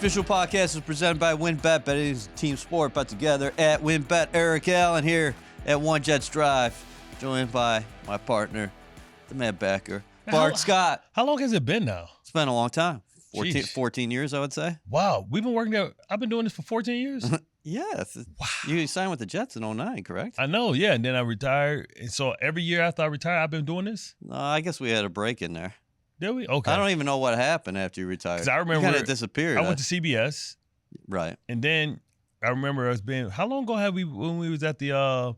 official podcast is presented by WinBet. Bet is a team sport put together at WinBet. Eric Allen here at One Jets Drive, joined by my partner, the Mad Backer, Bart Scott. How long has it been now? It's been a long time. 14 years, I would say. Wow. We've been working there. I've been doing this for 14 years? Yes. Wow. You signed with the Jets in 2009, correct? I know, yeah. And then I retired. And so every year after I retired, I've been doing this? I guess we had a break in there. Did we? Okay. I don't even know what happened after you retired. Because I remember you kind of disappeared. I went to CBS. Right. And then I remember us being, how long ago had we, when we was at the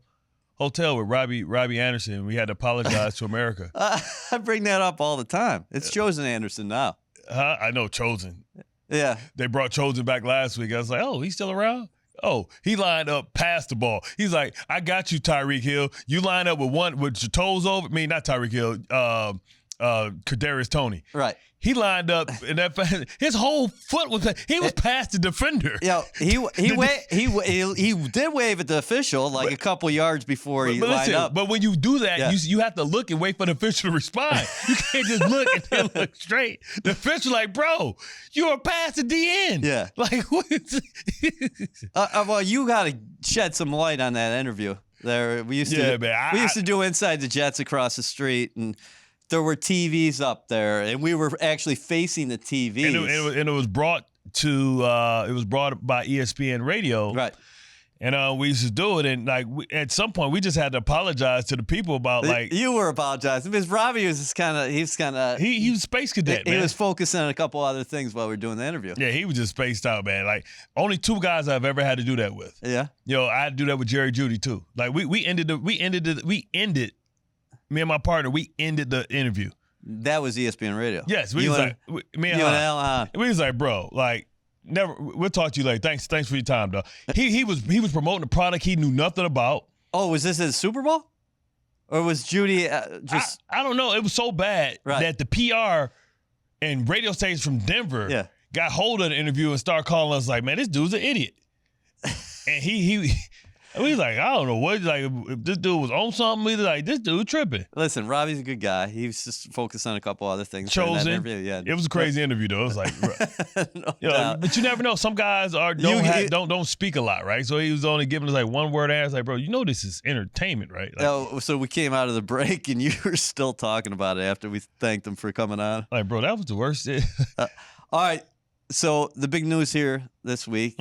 hotel with Robbie Anderson, we had to apologize to America. I bring that up all the time. It's Chosen Anderson now. I know, Chosen. Yeah. They brought Chosen back last week. I was like, oh, he's still around? Oh, he lined up past the ball. He's like, I got you, Tyreek Hill. You line up with your toes over. I mean, not Tyreek Hill. Kadarius Toney. Right. He lined up, and his whole foot was past the defender. Yeah, he did wave at the official like a couple yards before he lined up. But when you do that, you have to look and wait for the official to respond. You can't just look and then look straight. The official like, bro, you are past the DN. Yeah. Like, what is well, you got to shed some light on that interview. There, we used to do Inside the Jets across the street, and there were TVs up there, and we were actually facing the TVs. And it was brought by ESPN Radio. Right. And we used to do it, and at some point we just had to apologize to the people about you were apologizing because Robbie was just he was space cadet. He man. was focusing on a couple other things while we were doing the interview. Yeah, he was just spaced out, man. Like only two guys I've ever had to do that with. Yeah. I had to do that with Jerry Jeudy too. Like we ended. Me and my partner, we ended the interview. That was ESPN Radio. Yes, we was like, bro, like, never. We'll talk to you later. Thanks for your time, though. He was promoting a product he knew nothing about. Oh, was this his Super Bowl, or was Jeudy just? I don't know. It was so bad that the PR and radio stations from Denver got hold of the interview and started calling us like, man, this dude's an idiot, and he. We was like, I don't know what, like, if this dude was on something, we was like, this dude tripping. Listen, Robbie's a good guy. He was just focused on a couple other things. Chosen. Yeah. It was a crazy interview, though. It was like, but you never know. Some guys don't speak a lot, right? So he was only giving us like one word answer. Like, bro, you know this is entertainment, right? Like, so we came out of the break, and you were still talking about it after we thanked him for coming on. Like, bro, that was the worst. All right. So the big news here this week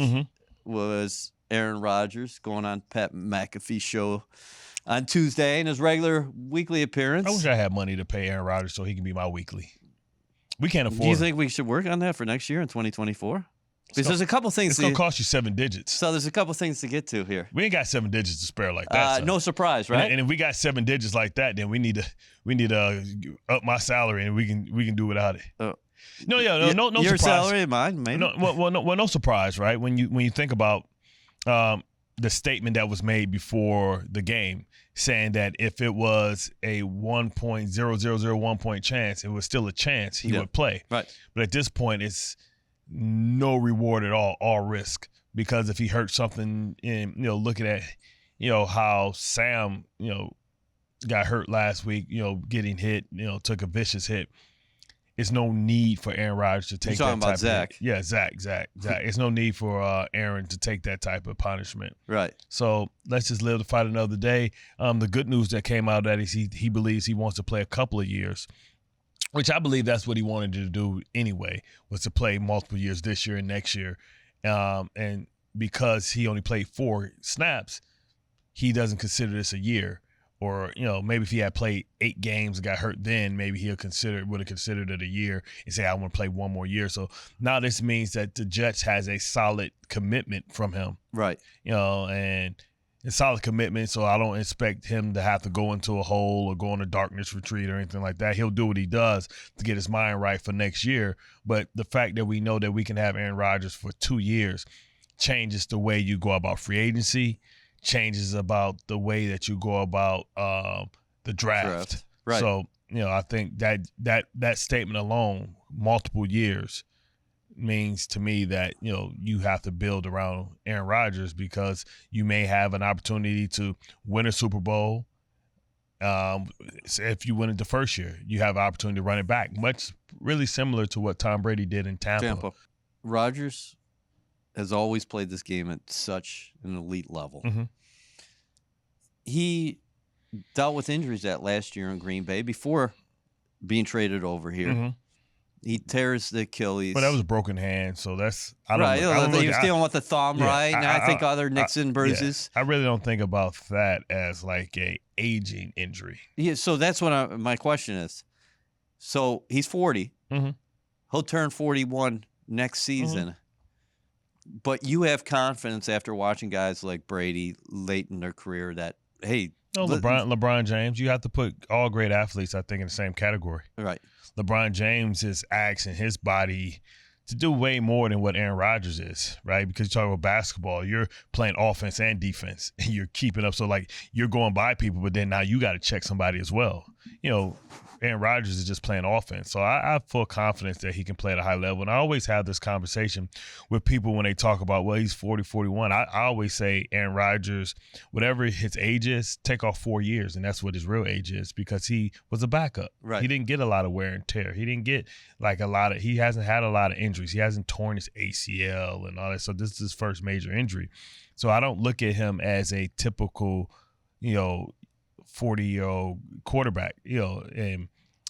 was Aaron Rodgers going on Pat McAfee's show on Tuesday in his regular weekly appearance. I wish I had money to pay Aaron Rodgers so he can be my weekly. We can't afford. Do you think we should work on that for next year in 2024? Because there's a couple things. It's going to cost you 7 digits. So there's a couple things to get to here. We ain't got 7 digits to spare like that. No surprise, right? And if we got 7 digits like that, then we need to up my salary and we can do without it. No your surprise. Your salary, mine, maybe. No surprise, right? When you think about the statement that was made before the game saying that if it was a 1.0001 point chance, it was still a chance he would play. Right. But at this point, it's no reward at all risk, because if he hurt something in, looking at, how Sam, got hurt last week, getting hit, took a vicious hit. It's no need for Aaron Rodgers to take that type of... You're talking about Zach. Yeah, Zach. It's no need for Aaron to take that type of punishment. Right. So let's just live to fight another day. The good news that came out of that is he believes he wants to play a couple of years, which I believe that's what he wanted to do anyway, was to play multiple years this year and next year. And because he only played 4 snaps, he doesn't consider this a year. Or, maybe if he had played 8 games and got hurt then, maybe would have considered it a year and say, I want to play one more year. So now this means that the Jets has a solid commitment from him. Right. And a solid commitment, so I don't expect him to have to go into a hole or go on a darkness retreat or anything like that. He'll do what he does to get his mind right for next year. But the fact that we know that we can have Aaron Rodgers for 2 years changes the way you go about free agency, changes about the way that you go about the draft. Right. So, I think that statement alone, multiple years, means to me that, you have to build around Aaron Rodgers, because you may have an opportunity to win a Super Bowl. If you win it the first year, you have an opportunity to run it back. Really similar to what Tom Brady did in Tampa. Rodgers has always played this game at such an elite level. Mm-hmm. He dealt with injuries that last year in Green Bay before being traded over here. Mm-hmm. He tears the Achilles. But that was a broken hand, so that's I don't. Right, he was dealing with the thumb, right? Now I think other nicks and bruises. I really don't think about that as like a aging injury. Yeah, so that's what my question is. So he's 40. Mm-hmm. He'll turn 41 next season. Mm-hmm. But you have confidence after watching guys like Brady late in their career that, hey. No, LeBron James, you have to put all great athletes, I think, in the same category. Right. LeBron James is asking his body to do way more than what Aaron Rodgers is, right? Because you talk about basketball, you're playing offense and defense, and you're keeping up. So, like, you're going by people, but then now you got to check somebody as well. You know, Aaron Rodgers is just playing offense. So I have full confidence that he can play at a high level. And I always have this conversation with people when they talk about, well, he's 40, 41. I always say Aaron Rodgers, whatever his age is, take off 4 years. And that's what his real age is because he was a backup. Right. He didn't get a lot of wear and tear. He didn't get like he hasn't had a lot of injuries. He hasn't torn his ACL and all that. So this is his first major injury. So I don't look at him as a typical, 40-year-old quarterback, and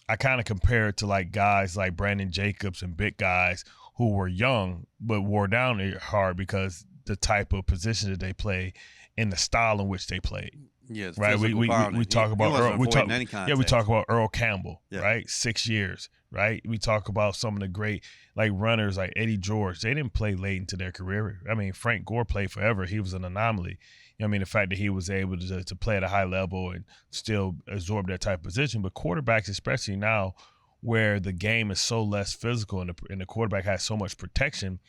I kind of compare it to like guys like Brandon Jacobs and big guys who were young but wore down hard because the type of position that they play and the style in which they played. Yeah, right. We talk about Earl. We talk about Earl Campbell, right? 6 years, right? We talk about some of the great like runners like Eddie George. They didn't play late into their career. I mean, Frank Gore played forever. He was an anomaly. I mean, the fact that he was able to play at a high level and still absorb that type of position. But quarterbacks, especially now where the game is so less physical and the quarterback has so much protection,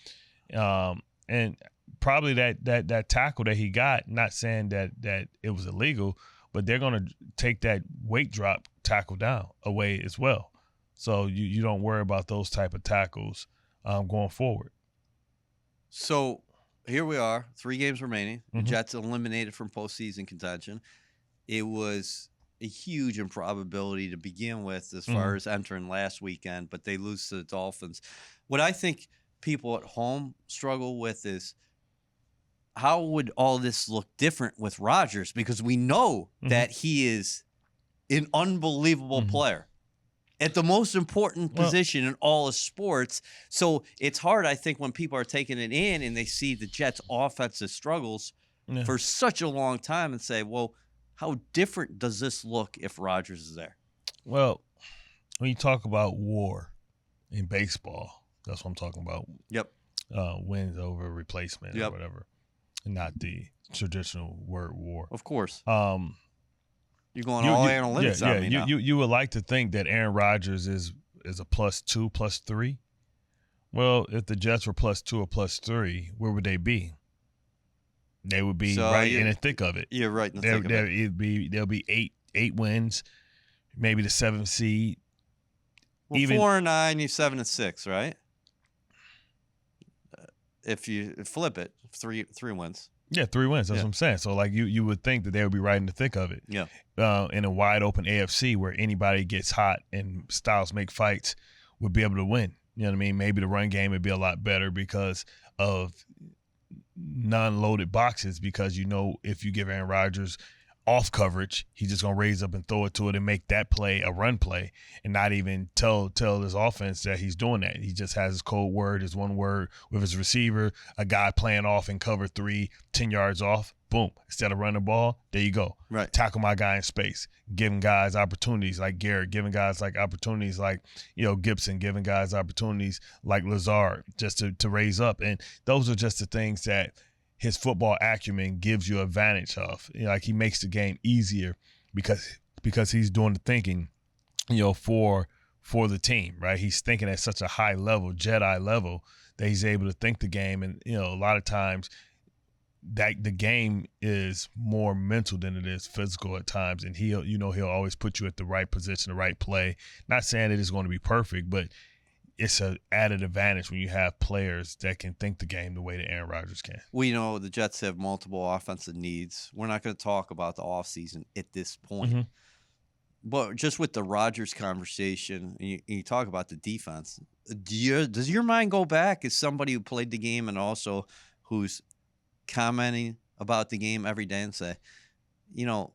and probably that tackle that he got, not saying that it was illegal, but they're going to take that weight drop tackle down away as well. So you don't worry about those type of tackles going forward. So here we are, 3 games remaining. The Mm-hmm. Jets eliminated from postseason contention. It was a huge improbability to begin with as far as entering last weekend, but they lose to the Dolphins. What I think people at home struggle with is how would all this look different with Rodgers? Because we know that he is an unbelievable player at the most important position in all of sports. So it's hard, I think, when people are taking it in and they see the Jets' offensive struggles for such a long time and say, well, how different does this look if Rodgers is there? Well, when you talk about war in baseball, that's what I'm talking about. Yep. Wins over replacement or whatever, and not the traditional word war. Of course. You're going all analytics on me now. You would like to think that Aaron Rodgers is a +2, +3. Well, if the Jets were +2 or +3, where would they be? They would be in the thick of it. You're right in the thick of it. There'll be eight wins, maybe the 7th seed. Well, 4-9, you're 7-6, right? If you flip it, three wins. Yeah, 3 wins. That's what I'm saying. So, like, you would think that they would be right in the thick of it. Yeah. In a wide open AFC where anybody gets hot and styles make fights would be able to win. You know what I mean? Maybe the run game would be a lot better because of non-loaded boxes, because if you give Aaron Rodgers off coverage, he's just going to raise up and throw it to it and make that play a run play and not even tell his offense that he's doing that. He just has his code word, his one word with his receiver, a guy playing off in cover 3, 10 yards off, boom. Instead of running the ball, there you go. Right. Tackle my guy in space, giving guys opportunities like Garrett, giving guys like opportunities like, Gibson, giving guys opportunities like Lazard just to raise up. And those are just the things that his football acumen gives you advantage of. Like he makes the game easier because he's doing the thinking, for the team, right? He's thinking at such a high level, Jedi level, that he's able to think the game. And, a lot of times that the game is more mental than it is physical at times. And he'll always put you at the right position, the right play. Not saying that it's going to be perfect, but it's an added advantage when you have players that can think the game the way that Aaron Rodgers can. We know the Jets have multiple offensive needs. We're not going to talk about the offseason at this point. But just with the Rodgers conversation, you talk about the defense, does your mind go back as somebody who played the game and also who's commenting about the game every day and say, you know,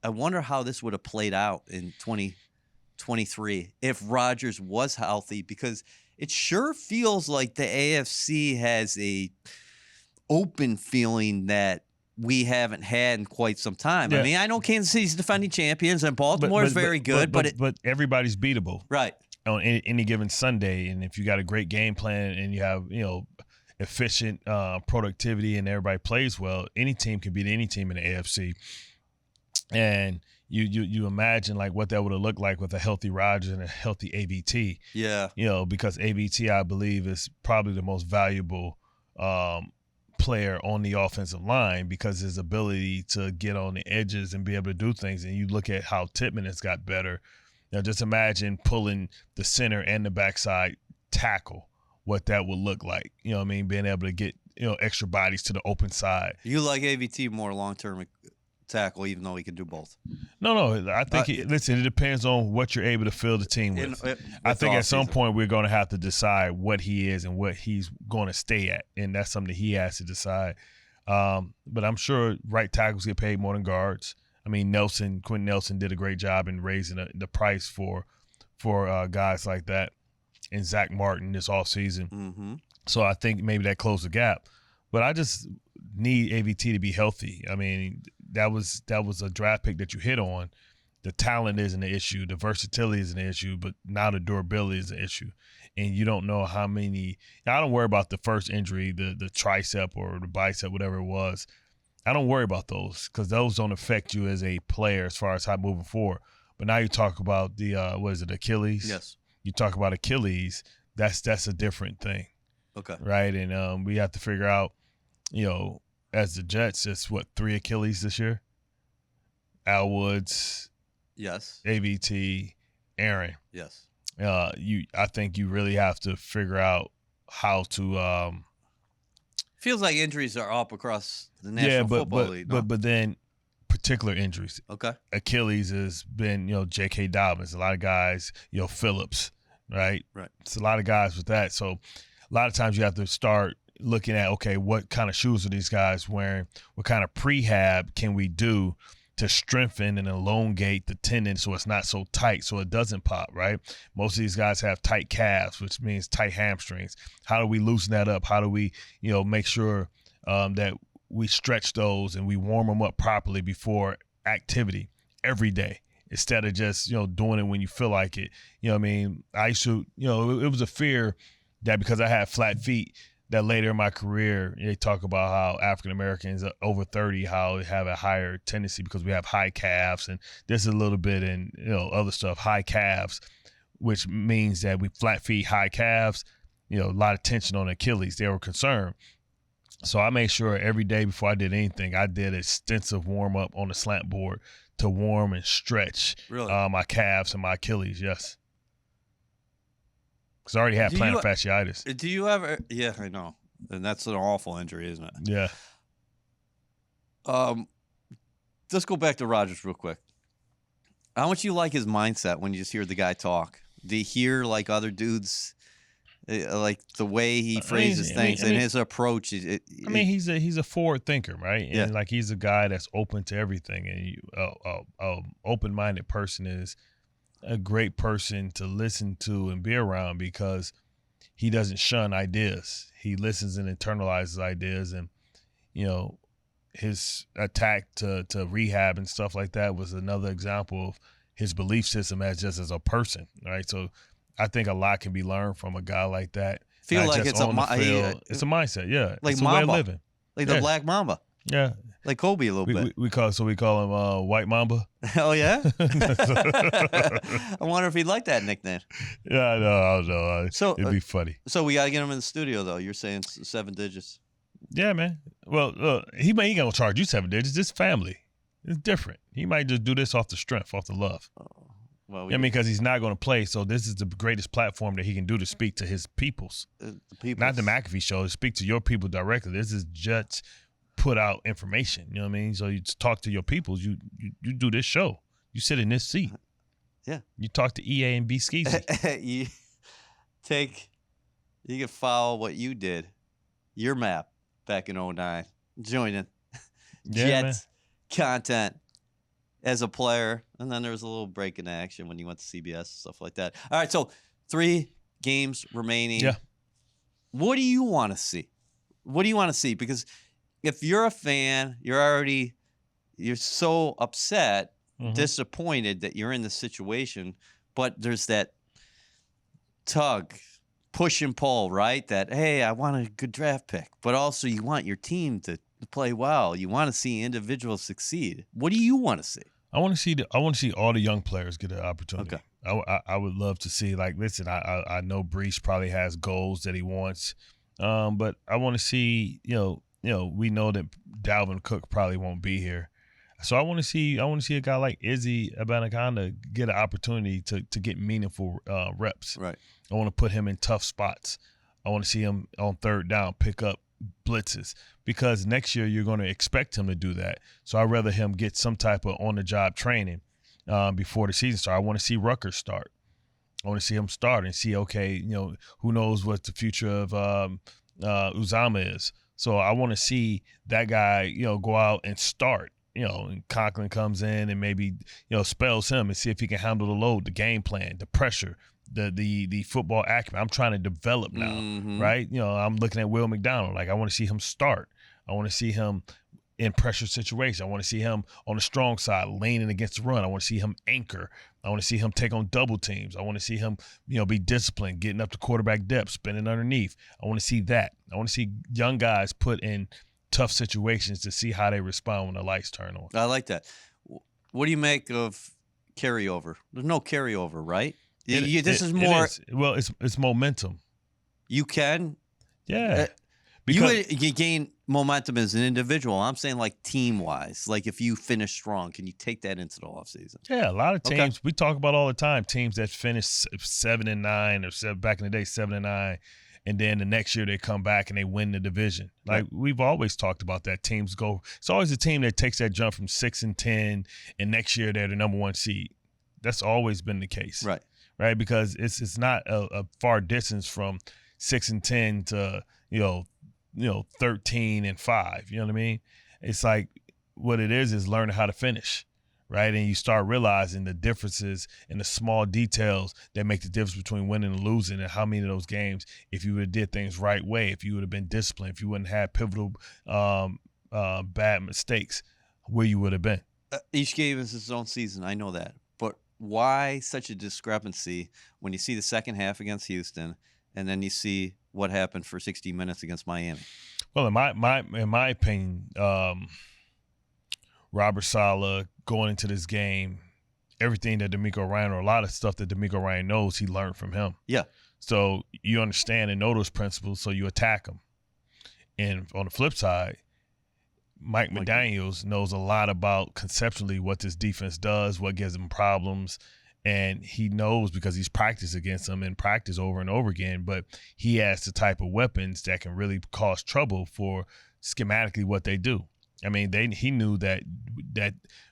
I wonder how this would have played out in 2023 if Rodgers was healthy, because it sure feels like the AFC has a open feeling that we haven't had in quite some time. Yeah. I mean, I know Kansas City's defending champions and Baltimore is very good, but everybody's beatable, right, on any given Sunday. And if you got a great game plan and you have, you know, efficient productivity and everybody plays well, any team can beat any team in the AFC. And you imagine like what that would have looked like with a healthy Rodgers and a healthy ABT. Yeah, you know, because ABT, I believe, is probably the most valuable player on the offensive line because his ability to get on the edges and be able to do things. And you look at how Tippmann has got better. You know, just imagine pulling the center and the backside tackle, what that would look like. You know what I mean? Being able to get, you know, extra bodies to the open side. You like ABT more long-term tackle, even though he can do both? No. I think, listen, it depends on what you're able to fill the team with. I think at some point we're going to have to decide what he is and what he's going to stay at, and that's something he has to decide. But I'm sure right tackles get paid more than guards. I mean, Quentin Nelson did a great job in raising the price for guys like that, and Zach Martin this offseason. Mm-hmm. So I think maybe that closed the gap. But I just need AVT to be healthy. I mean, that was a draft pick that you hit on. The talent isn't an issue. The versatility is an issue, but now the durability is an issue. And you don't know how many – I don't worry about the first injury, the tricep or the bicep, whatever it was. I don't worry about those because those don't affect you as a player as far as how moving forward. But now you talk about the Achilles? Yes. You talk about Achilles, that's a different thing. Okay. Right? And we have to figure out, you know, as the Jets, it's 3 Achilles this year? Al Woods. Yes. AVT, Aaron. Yes. I think you really have to figure out how to feels like injuries are up across the National Football League. No? But then particular injuries. Okay. Achilles has been, you know, J.K. Dobbins, a lot of guys, you know, Phillips, right? Right. It's a lot of guys with that. So a lot of times you have to start looking at, okay, what kind of shoes are these guys wearing? What kind of prehab can we do to strengthen and elongate the tendon so it's not so tight so it doesn't pop, right? Most of these guys have tight calves, which means tight hamstrings. How do we loosen that up? How do we, you know, make sure that we stretch those and we warm them up properly before activity every day instead of just, you know, doing it when you feel like it? You know what I mean? I used to, you know, it was a fear that because I had flat feet, that later in my career, they talk about how African Americans over 30, how they have a higher tendency because we have high calves, and there's a little bit in, you know, other stuff, high calves, which means that we flat feet, high calves, you know, a lot of tension on Achilles. They were concerned. So I made sure every day before I did anything, I did extensive warm up on the slant board to warm and stretch my calves and my Achilles. Yes. Because I already had plantar fasciitis. Do you ever? Yeah, I know, and that's an awful injury, isn't it? Yeah. Let's go back to Rodgers real quick. How much you like his mindset when you just hear the guy talk? Do you hear like other dudes, like the way he phrases things and his approach? I mean, he's a forward thinker, right? And yeah. like he's a guy that's open to everything, and open-minded person is a great person to listen to and be around because he doesn't shun ideas. He listens and internalizes ideas. And, you know, his attack to rehab and stuff like that was another example of his belief system as a person, right? So I think a lot can be learned from a guy like that. Feel like it's a mindset, yeah. Like it's Mamba. a way of living. Like the Black Mamba. Yeah. Like Kobe a little bit. We call him White Mamba. Oh, yeah? I wonder if he'd like that nickname. Yeah, I know. So, it'd be funny. So we got to get him in the studio, though. You're saying 7 digits. Yeah, man. Well, he ain't going to charge you 7 digits. It's family. It's different. He might just do this off the strength, off the love. Well, because he's not going to play, so this is the greatest platform that he can do to speak to his peoples. Not the McAfee show, to speak to your people directly. This is just put out information, you know what I mean? So you talk to your peoples, you do this show. You sit in this seat. Yeah. You talk to EA and B Skeezy. You can follow what you did, your map, back in 2009, joining Yeah, Jets content as a player. And then there was a little break in action when you went to CBS, stuff like that. All right, so 3 games remaining. Yeah. What do you want to see? What do you want to see? Because if you're a fan, you're so upset, disappointed that you're in this situation, but there's that tug, push and pull, right? That, hey, I want a good draft pick, but also you want your team to play well. You want to see individuals succeed. What do you want to see? I want to see all the young players get an opportunity. Okay. I would love to see, like, listen, I know Brees probably has goals that he wants, but I want to see, we know that Dalvin Cook probably won't be here. So I want to see a guy like Izzy Abanikanda get an opportunity to get meaningful reps. Right. I want to put him in tough spots. I want to see him on third down pick up blitzes, because next year you're going to expect him to do that. So I'd rather him get some type of on-the-job training before the season starts. I want to see Rutgers start. I want to see him start and see, okay, who knows what the future of Uzama is. So I want to see that guy, go out and start. And Conklin comes in and maybe, spells him and see if he can handle the load, the game plan, the pressure, the football acumen. I'm trying to develop now, right? I'm looking at Will McDonald. Like, I want to see him start. I want to see him in pressure situations. I want to see him on the strong side, leaning against the run. I want to see him anchor. I want to see him take on double teams. I want to see him, be disciplined, getting up to quarterback depth, spinning underneath. I want to see that. I want to see young guys put in tough situations to see how they respond when the lights turn on. I like that. What do you make of carryover? There's no carryover, right? This is more. Well, it's momentum. You can. Yeah. You gain momentum as an individual. I'm saying, like, team-wise. Like, if you finish strong, can you take that into the offseason? Yeah, a lot of teams, we talk about all the time, teams that finish 7-9 or back in the day 7-9, and then the next year they come back and they win the division. Like, we've always talked about that. Teams go – it's always a team that takes that jump from 6-10, and next year they're the number 1 seed. That's always been the case. Right, because it's not a far distance from 6-10 to, 13-5. You know what I mean? It's like, what it is learning how to finish, right? And you start realizing the differences in the small details that make the difference between winning and losing, and how many of those games, if you would have did things right way, if you would have been disciplined, if you wouldn't have pivotal bad mistakes, where you would have been. Each game is its own season. I know that. But why such a discrepancy when you see the second half against Houston and then you see what happened for 60 minutes against Miami? Well, in my opinion, Robert Saleh going into this game, everything that DeMeco Ryan, or a lot of stuff that DeMeco Ryan knows, he learned from him. Yeah. So you understand and know those principles, so you attack them. And on the flip side, Mike McDaniels knows a lot about conceptually what this defense does, what gives them problems, and he knows because he's practiced against them and practiced over and over again, but he has the type of weapons that can really cause trouble for schematically what they do. I mean, he knew that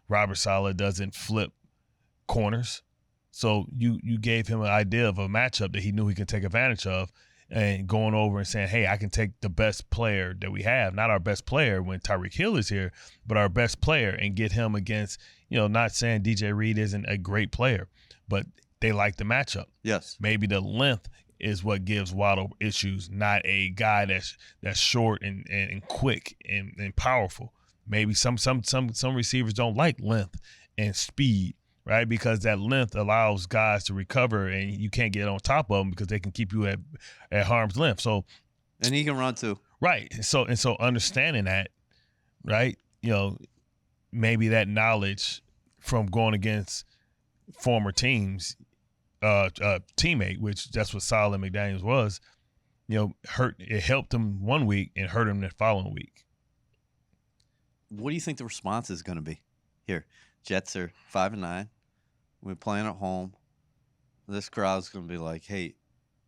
Robert Saleh doesn't flip corners, so you gave him an idea of a matchup that he knew he could take advantage of, and going over and saying, hey, I can take the best player that we have, not our best player when Tyreek Hill is here, but our best player, and get him against, not saying DJ Reed isn't a great player, but they like the matchup. Yes. Maybe the length is what gives Waddle issues, not a guy that's short and quick and powerful. Maybe some receivers don't like length and speed, right? Because that length allows guys to recover, and you can't get on top of them because they can keep you at harm's length. So, and he can run too. Right. So understanding that, right? Maybe that knowledge from going against former teams, teammate, which that's what Saleh McDaniels was, it helped him one week and hurt him the following week. What do you think the response is going to be here? Jets are 5-9. We're playing at home. This crowd's going to be like, hey,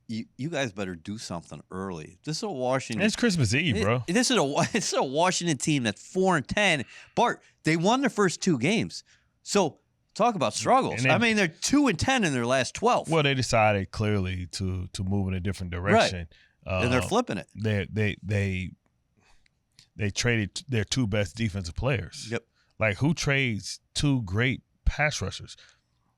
you guys better do something early. This is a Washington. It's Christmas Eve, bro. This is a Washington team that's 4-10. Bart, they won their first 2 games. So talk about struggles. They're 2-10 in their last 12. Well, they decided clearly to move in a different direction. Right. And they're flipping it. They they traded their two best defensive players. Yep. Like, who trades two great pass rushers?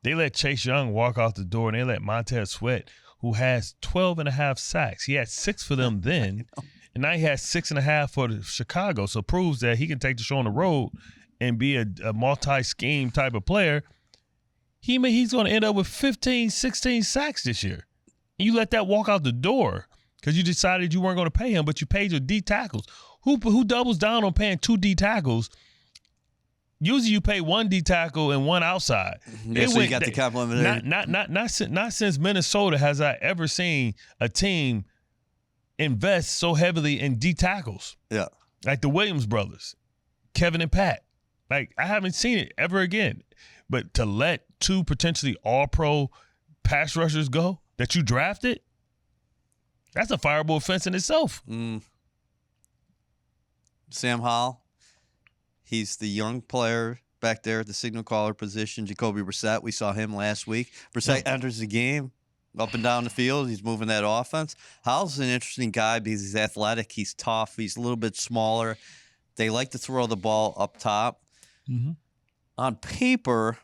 They let Chase Young walk out the door, and they let Montez Sweat, who has 12 and a half sacks. He had 6 for them then, and now he has 6.5 for the Chicago. So it proves that he can take the show on the road and be a multi-scheme type of player. He's going to end up with 15, 16 sacks this year. And you let that walk out the door because you decided you weren't going to pay him, but you paid your D tackles. Who doubles down on paying 2 D tackles? Usually you pay 1 D tackle and 1 outside. Yeah, so you got the compliment there. Not since Minnesota has I ever seen a team invest so heavily in D tackles. Yeah. Like the Williams brothers, Kevin and Pat. Like, I haven't seen it ever again. But to let 2 potentially all-pro pass rushers go that you drafted, that's a fireable offense in itself. Sam Howell. He's the young player back there at the signal caller position. Jacoby Brissett, we saw him last week. Brissett enters the game up and down the field. He's moving that offense. Howell's an interesting guy because he's athletic. He's tough. He's a little bit smaller. They like to throw the ball up top. Mm-hmm. On paper,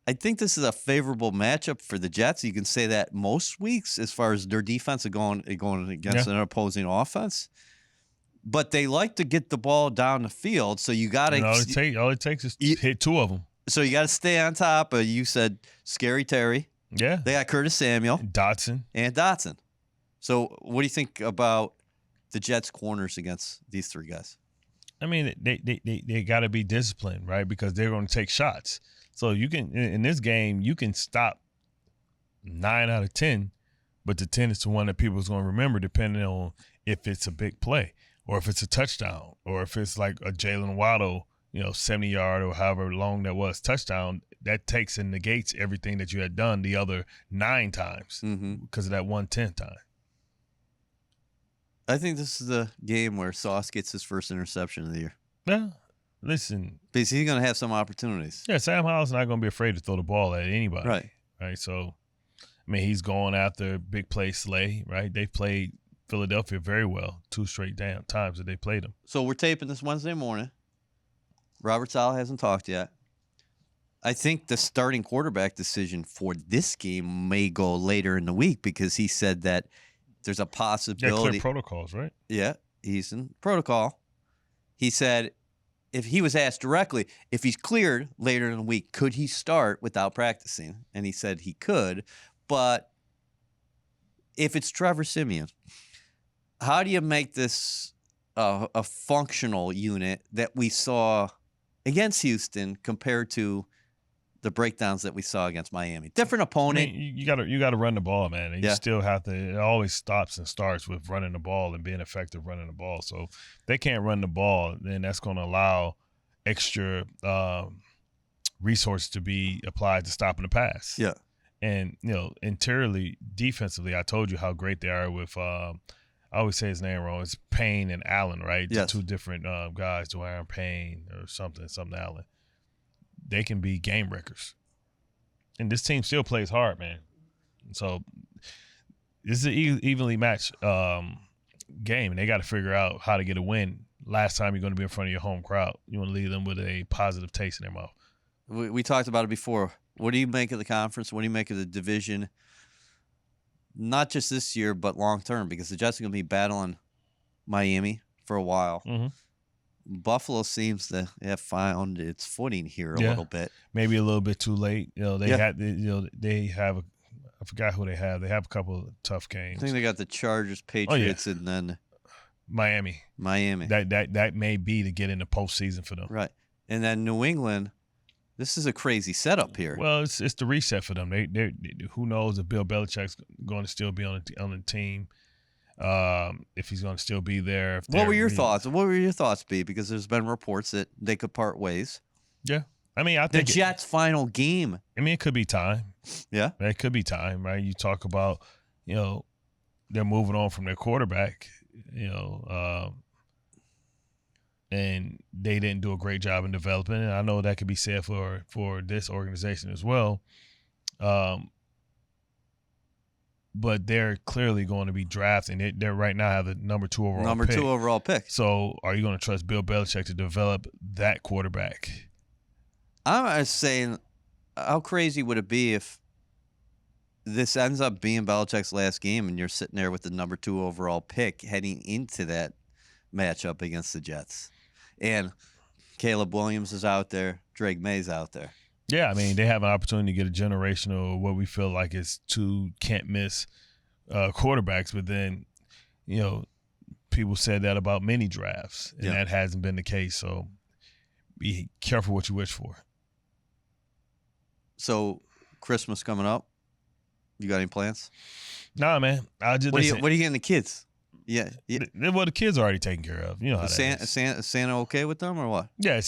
I think this is a favorable matchup for the Jets. You can say that most weeks as far as their defense are going against an opposing offense. But they like to get the ball down the field, so you got to. All it takes is hit 2 of them. So you got to stay on top of. You said Scary Terry. Yeah. They got Curtis Samuel, Dotson. So what do you think about the Jets' corners against these 3 guys? I mean, they got to be disciplined, right? Because they're going to take shots. So you can in this game you can stop 9 out of 10, but the 10 is the one that people's going to remember, depending on if it's a big play. Or if it's a touchdown, or if it's like a Jalen Waddle, 70-yard or however long that was touchdown, that takes and negates everything that you had done the other 9 times because of that 1/10 time. I think this is the game where Sauce gets his first interception of the year. Yeah, listen. Because he's going to have some opportunities. Yeah, Sam Howell's not going to be afraid to throw the ball at anybody. Right. So, I mean, he's going after big play Slay, right? They've played Philadelphia very well 2 straight times that they played them. So we're taping this Wednesday morning. Robert Saleh hasn't talked yet. I think the starting quarterback decision for this game may go later in the week because he said that there's a possibility. Yeah, clear protocols, right? Yeah, he's in protocol. He said if he was asked directly, if he's cleared later in the week, could he start without practicing? And he said he could, but if it's Trevor Siemian, how do you make this a functional unit that we saw against Houston compared to the breakdowns that we saw against Miami? Different opponent. I mean, you got to run the ball, man. And you still have to. It always stops and starts with running the ball and being effective running the ball. So if they can't run the ball, then that's going to allow extra resources to be applied to stopping the pass. Yeah. And interiorly, defensively, I told you how great they are with. I always say his name wrong. It's Payne and Allen, right? Yes. The 2 different guys, Dwayne Payne or something Allen. They can be game wreckers. And this team still plays hard, man. So this is an evenly matched game, and they got to figure out how to get a win. Last time you're going to be in front of your home crowd. You want to leave them with a positive taste in their mouth. We talked about it before. What do you make of the conference? What do you make of the division? Not just this year, but long term, because the Jets are going to be battling Miami for a while. Mm-hmm. Buffalo seems to have found its footing here a little bit. Maybe a little bit too late. They have I forgot who they have. They have a couple of tough games. I think they got the Chargers, Patriots, and then Miami. That may be to get in the postseason for them. Right, and then New England. This is a crazy setup here. Well, it's the reset for them. They who knows if Bill Belichick's going to still be on the team, if he's going to still be there. What were your thoughts? What were your thoughts, B? Because there's been reports that they could part ways. Yeah, I mean, I think the Jets' final game. I mean, it could be time. Yeah, it could be time, right? You talk about, they're moving on from their quarterback, and they didn't do a great job in developing it. I know that could be said for this organization as well. but they're clearly going to be drafting. They're right now have the number 2 overall pick. So are you going to trust Bill Belichick to develop that quarterback? I'm saying, how crazy would it be if this ends up being Belichick's last game and you're sitting there with the number 2 overall pick heading into that matchup against the Jets? And Caleb Williams is out there. Drake May's out there. Yeah, I mean, they have an opportunity to get a generational, what we feel like is 2 can't-miss quarterbacks. But then, people said that about many drafts, and that hasn't been the case. So be careful what you wish for. So Christmas coming up. You got any plans? Nah, man. What are you getting the kids? Yeah. Well, the kids are already taken care of. You know how is Santa okay with them or what? Yeah,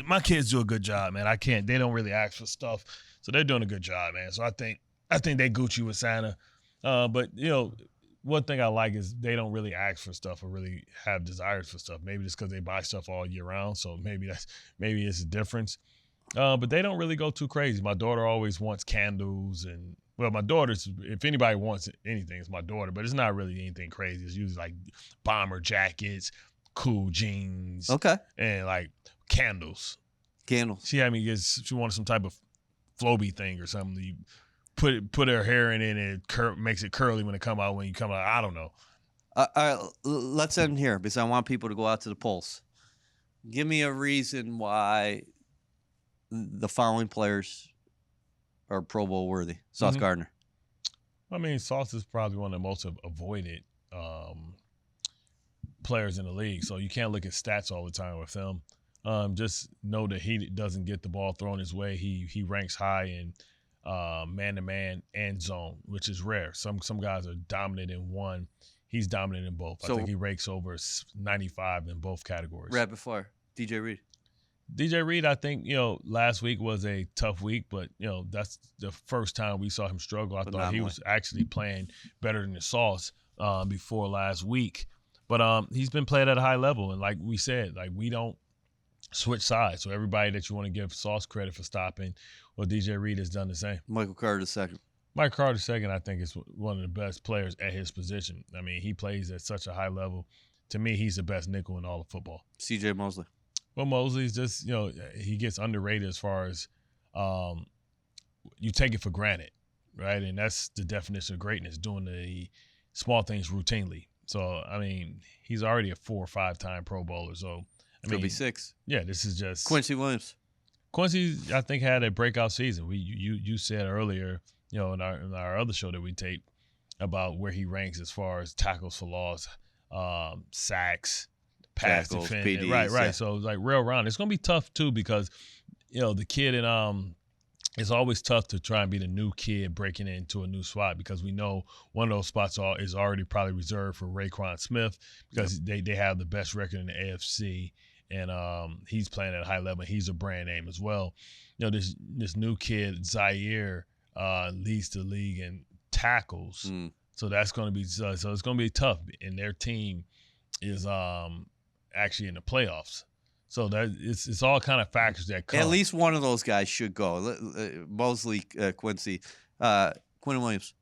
my kids do a good job, man. They don't really ask for stuff, so they're doing a good job, man. So I think they Gucci with Santa. But one thing I like is they don't really ask for stuff or really have desires for stuff. Maybe just because they buy stuff all year round, so maybe it's a difference. But they don't really go too crazy. My daughter always wants candles and. Well, my daughter's, if anybody wants anything, it's my daughter, but it's not really anything crazy. It's usually like bomber jackets, cool jeans. Okay. And like candles. She wanted some type of floby thing or something. You put her hair in it and it makes it curly when you come out. I don't know. Let's end here because I want people to go out to the polls. Give me a reason why the following players are Pro Bowl worthy. Sauce Gardner. I mean, Sauce is probably one of the most avoided players in the league. So you can't look at stats all the time with him. Just know that he doesn't get the ball thrown his way. He ranks high in man-to-man and zone, which is rare. Some guys are dominant in one. He's dominant in both. I think he ranks over 95 in both categories. Rapid fire. DJ Reed, I think, last week was a tough week, but, that's the first time we saw him struggle. I thought he was actually playing better than the Sauce before last week. But he's been playing at a high level. And like we said, we don't switch sides. So everybody that you want to give Sauce credit for stopping, well, DJ Reed has done the same. Michael Carter II. Michael Carter II, I think, is one of the best players at his position. I mean, he plays at such a high level. To me, he's the best nickel in all of football. C.J. Mosley. Well, Mosley's just, he gets underrated as far as you take it for granted, right? And that's the definition of greatness, doing the small things routinely. So, I mean, he's already a 4 or 5-time Pro Bowler. So, He'll be 6. Yeah, this is just Quincy Williams. Quincy, I think, had a breakout season. You said earlier, in our other show that we taped about where he ranks as far as tackles for loss, sacks, pass defense, PDs, right. Yeah. So real round. It's gonna be tough too because the kid and it's always tough to try and be the new kid breaking into a new spot because we know one of those spots is already probably reserved for Raekwon Smith because they have the best record in the AFC and he's playing at a high level. He's a brand name as well. This new kid Zaire leads the league in tackles, so that's gonna be so it's gonna be tough. And their team is actually in the playoffs. So that it's all kind of factors that come. At least one of those guys should go. Mosley, Quincy, Quinn Williams.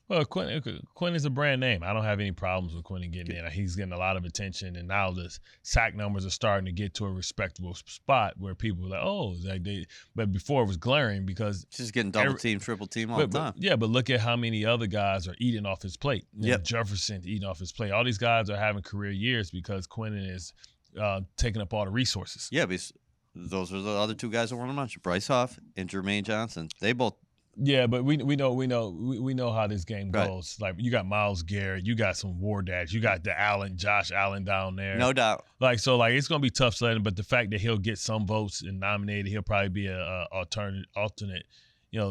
Well, Quinn is a brand name. I don't have any problems with Quinn getting in. He's getting a lot of attention, and now the sack numbers are starting to get to a respectable spot where people are like, but before it was glaring because just getting double team, triple team all the time. But look at how many other guys are eating off his plate. Jefferson eating off his plate. All these guys are having career years because Quinn is taking up all the resources. Yeah, because those are the other 2 guys I want to mention: Bryce Huff and Jermaine Johnson. They both. Yeah, but we know how this game goes. Right. Like you got Myles Garrett, you got some war dads, you got Josh Allen down there. No doubt. It's gonna be tough sledding, but the fact that he'll get some votes and nominated, he'll probably be a alternate.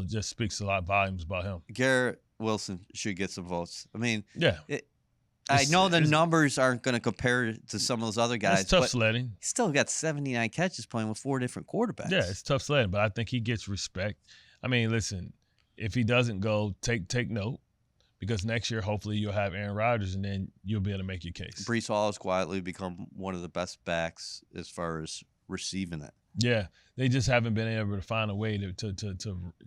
Just speaks a lot of volumes about him. Garrett Wilson should get some votes. I mean, yeah. I know the numbers aren't going to compare to some of those other guys. It's tough sledding. He still got 79 catches playing with 4 different quarterbacks. Yeah, it's tough sledding, but I think he gets respect. I mean, listen, if he doesn't go, take note because next year hopefully you'll have Aaron Rodgers and then you'll be able to make your case. Breece Hall has quietly become one of the best backs as far as receiving it. Yeah, they just haven't been able to find a way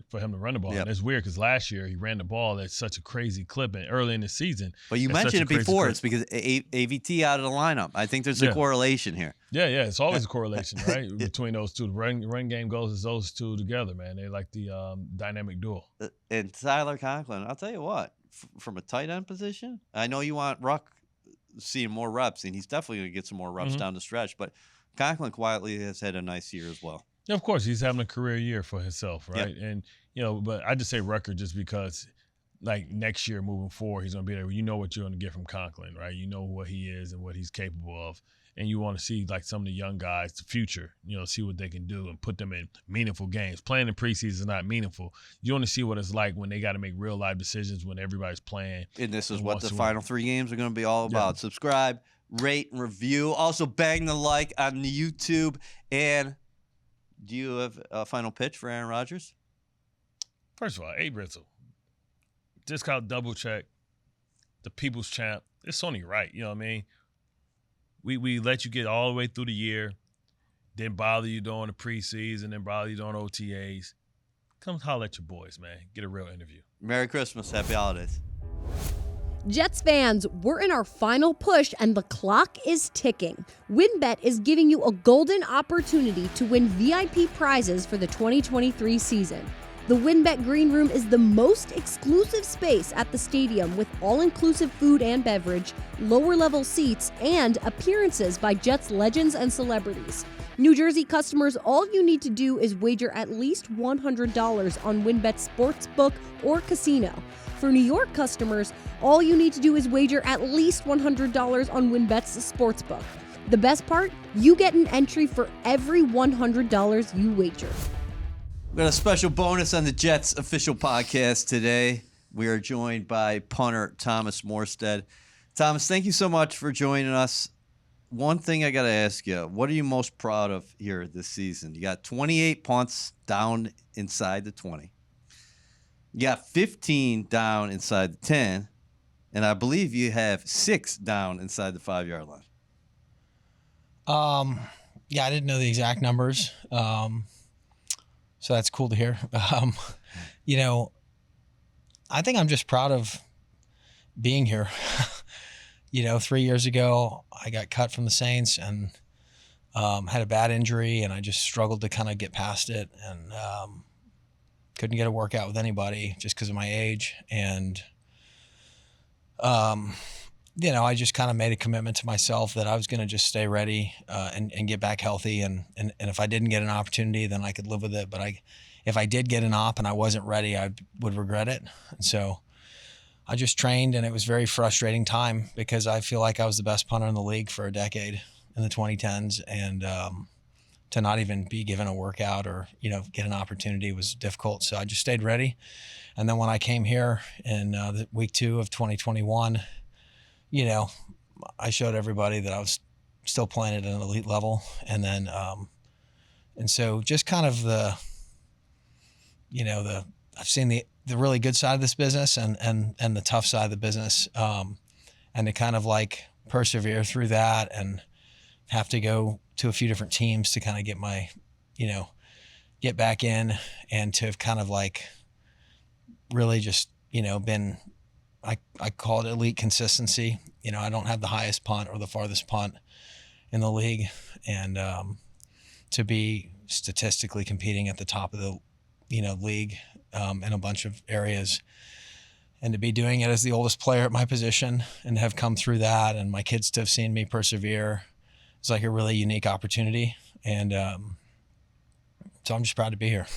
for him to run the ball. Yep. And it's weird because last year he ran the ball at such a crazy clip, and early in the season. But you mentioned it before. It's because AVT out of the lineup. I think there's a correlation here. Yeah, it's always a correlation, right, between those two. The run game goes as those two together, man. They're like the dynamic duo. And Tyler Conklin, I'll tell you what, from a tight end position, I know you want Ruck seeing more reps, and he's definitely going to get some more reps down the stretch, but Conklin quietly has had a nice year as well. Yeah, of course, he's having a career year for himself, right? Yep. And, you know, but I just say record just because, like, next year moving forward, he's going to be there. You know what you're going to get from Conklin, right? You know what he is and what he's capable of. And you want to see, like, some of the young guys, the future, you know, see what they can do and put them in meaningful games. Playing in preseason is not meaningful. You want to see what it's like when they got to make real life decisions when everybody's playing. And this is what the final 3 games are going to be all about. Yeah. Subscribe, rate, and review. Also, bang the like on the YouTube. And do you have a final pitch for Aaron Rodgers? First of all, Abe Ritzel, discount double check, the people's champ. It's only right, you know what I mean? We let you get all the way through the year, then bother you during the preseason, then bother you during OTAs. Come holler at your boys, man. Get a real interview. Merry Christmas. Happy holidays. Jets fans, we're in our final push and the clock is ticking. WynnBET is giving you a golden opportunity to win VIP prizes for the 2023 season. The WynnBET Green Room is the most exclusive space at the stadium with all-inclusive food and beverage, lower-level seats, and appearances by Jets legends and celebrities. New Jersey customers, all you need to do is wager at least $100 on WynnBET Sportsbook or Casino. For New York customers, all you need to do is wager at least $100 on WynnBET's Sportsbook. The best part? You get an entry for every $100 you wager. We got a special bonus on the Jets official podcast today. We are joined by punter Thomas Morstead. Thomas, thank you so much for joining us. One thing I got to ask you, what are you most proud of here this season? You got 28 punts down inside the 20. You got 15 down inside the 10. And I believe you have 6 down inside the 5-yard line. Yeah, I didn't know the exact numbers. So that's cool to hear. You know, I think I'm just proud of being here. You know, 3 years ago, I got cut from the Saints and had a bad injury, and I just struggled to kind of get past it, and couldn't get a workout with anybody just because of my age. And, you know, I just kind of made a commitment to myself that I was going to just stay ready and get back healthy. And if I didn't get an opportunity, then I could live with it. But if I did get an op and I wasn't ready, I would regret it. And so I just trained, and it was a very frustrating time because I feel like I was the best punter in the league for a decade in the 2010s. And to not even be given a workout or, you know, get an opportunity was difficult. So I just stayed ready. And then when I came here in the week 2 of 2021, you know, I showed everybody that I was still playing at an elite level. And then, and so just kind of I've seen the really good side of this business and the tough side of the business. And to kind of like persevere through that and have to go to a few different teams to kind of get my, you know, get back in, and to have kind of like really just, you know, been, I call it elite consistency. You know, I don't have the highest punt or the farthest punt in the league. And to be statistically competing at the top of the, you know, league in a bunch of areas, and to be doing it as the oldest player at my position and have come through that, and my kids to have seen me persevere, it's like a really unique opportunity. And so I'm just proud to be here.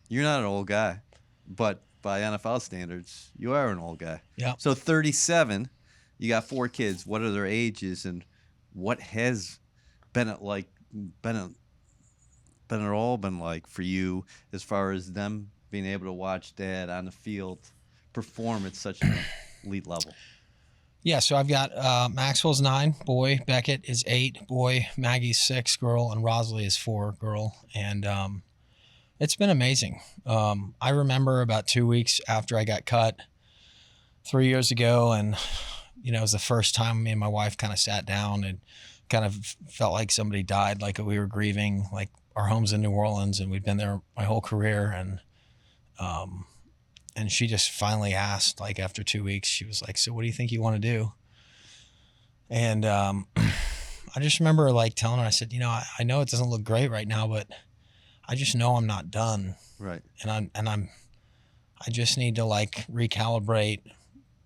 You're not an old guy, but by NFL standards, you are an old guy. Yeah. So 37, you got 4 kids. What are their ages, and what has been it like? Been like for you as far as them being able to watch Dad on the field perform at such an elite level? Yeah, so I've got Maxwell's 9, boy. Beckett is 8, boy. Maggie's 6, girl, and Rosalie is 4, girl. And it's been amazing. I remember about 2 weeks after I got cut 3 years ago, and, you know, it was the first time me and my wife kind of sat down and kind of felt like somebody died, like we were grieving, like our home's in New Orleans and we'd been there my whole career. And she just finally asked, like after 2 weeks, she was like, so what do you think you want to do? And I just remember like telling her, I said, I know it doesn't look great right now, but I just know I'm not done. Right. And I just need to like recalibrate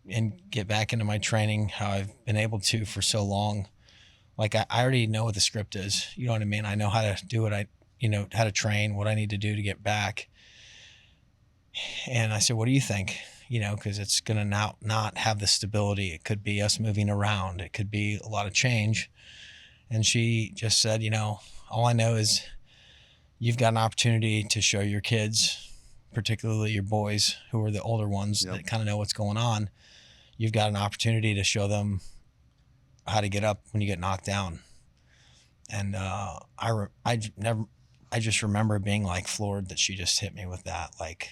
and get back into my training how I've been able to for so long. Like I already know what the script is. You know what I mean? I know how to do it. How to train, what I need to do to get back. And I said, what do you think? Because it's going to not have the stability. It could be us moving around. It could be a lot of change. And she just said, all I know is you've got an opportunity to show your kids, particularly your boys who are the older ones that kind of know what's going on. You've got an opportunity to show them how to get up when you get knocked down. And I just remember being like floored that she just hit me with that. Like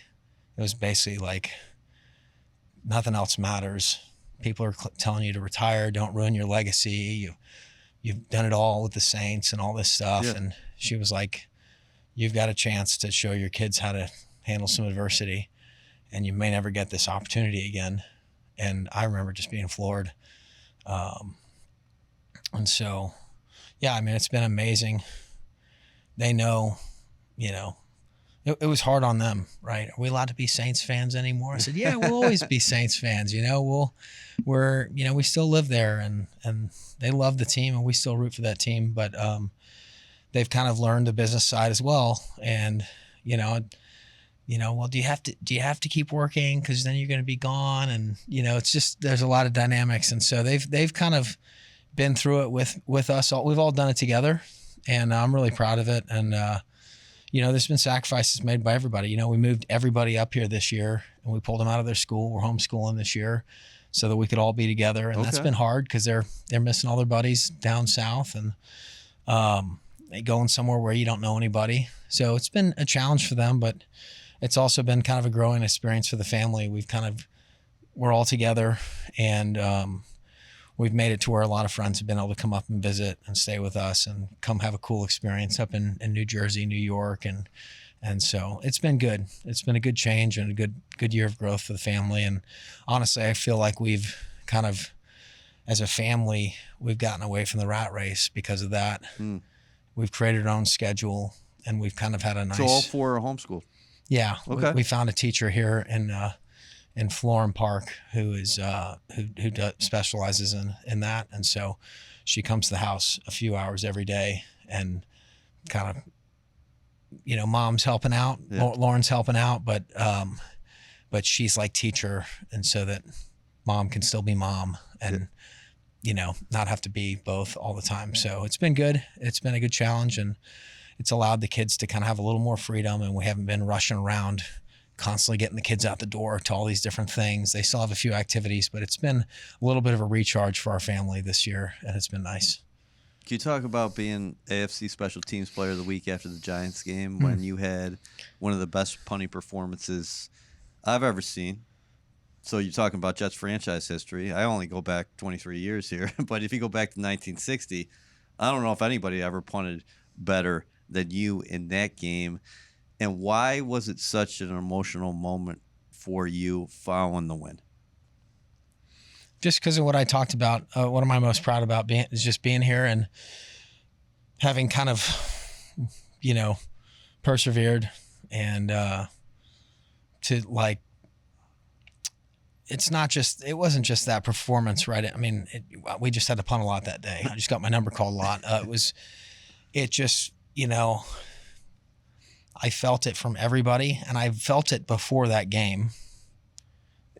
it was basically like nothing else matters. People are telling you to retire, don't ruin your legacy. You've done it all with the Saints and all this stuff. Yeah. And she was like, you've got a chance to show your kids how to handle some adversity, and you may never get this opportunity again. And I remember just being floored. And so, yeah, I mean, it's been amazing. They know, it was hard on them, right? Are we allowed to be Saints fans anymore? I said, yeah, we'll always be Saints fans. We still live there, and they love the team, and we still root for that team. But they've kind of learned the business side as well. And well, do you have to keep working because then you're going to be gone? And it's just there's a lot of dynamics, and so they've kind of been through it with us. We've all done it together, and I'm really proud of it. And there's been sacrifices made by everybody. We moved everybody up here this year, and we pulled them out of their school. We're homeschooling this year so that we could all be together. And that's been hard because they're missing all their buddies down south, and they going somewhere where you don't know anybody. So it's been a challenge for them, but it's also been kind of a growing experience for the family. We're all together, and we've made it to where a lot of friends have been able to come up and visit and stay with us and come have a cool experience up in New Jersey, New York. And so it's been good. It's been a good change and a good year of growth for the family. And honestly, I feel like we've kind of, as a family, we've gotten away from the rat race because of that. We've created our own schedule, and we've kind of had a nice... So all four are homeschooled? Yeah. Okay. We found a teacher here in Florham Park who specializes in that. And so she comes to the house a few hours every day, and kind of, mom's helping out, Lauren's helping out, but she's like teacher. And so that mom can still be mom and, not have to be both all the time. So it's been good. It's been a good challenge, and it's allowed the kids to kind of have a little more freedom, and we haven't been rushing around constantly getting the kids out the door to all these different things. They still have a few activities, but it's been a little bit of a recharge for our family this year, and it's been nice. Can you talk about being AFC Special Teams Player of the Week after the Giants game when you had one of the best punting performances I've ever seen? So you're talking about Jets franchise history. I only go back 23 years here, but if you go back to 1960, I don't know if anybody ever punted better than you in that game. And why was it such an emotional moment for you following the win? Just because of what I talked about. What am I most proud about is just being here and having kind of, persevered and to like, it wasn't just that performance, right? I mean, we just had to punt a lot that day. I just got my number called a lot. I felt it from everybody, and I felt it before that game.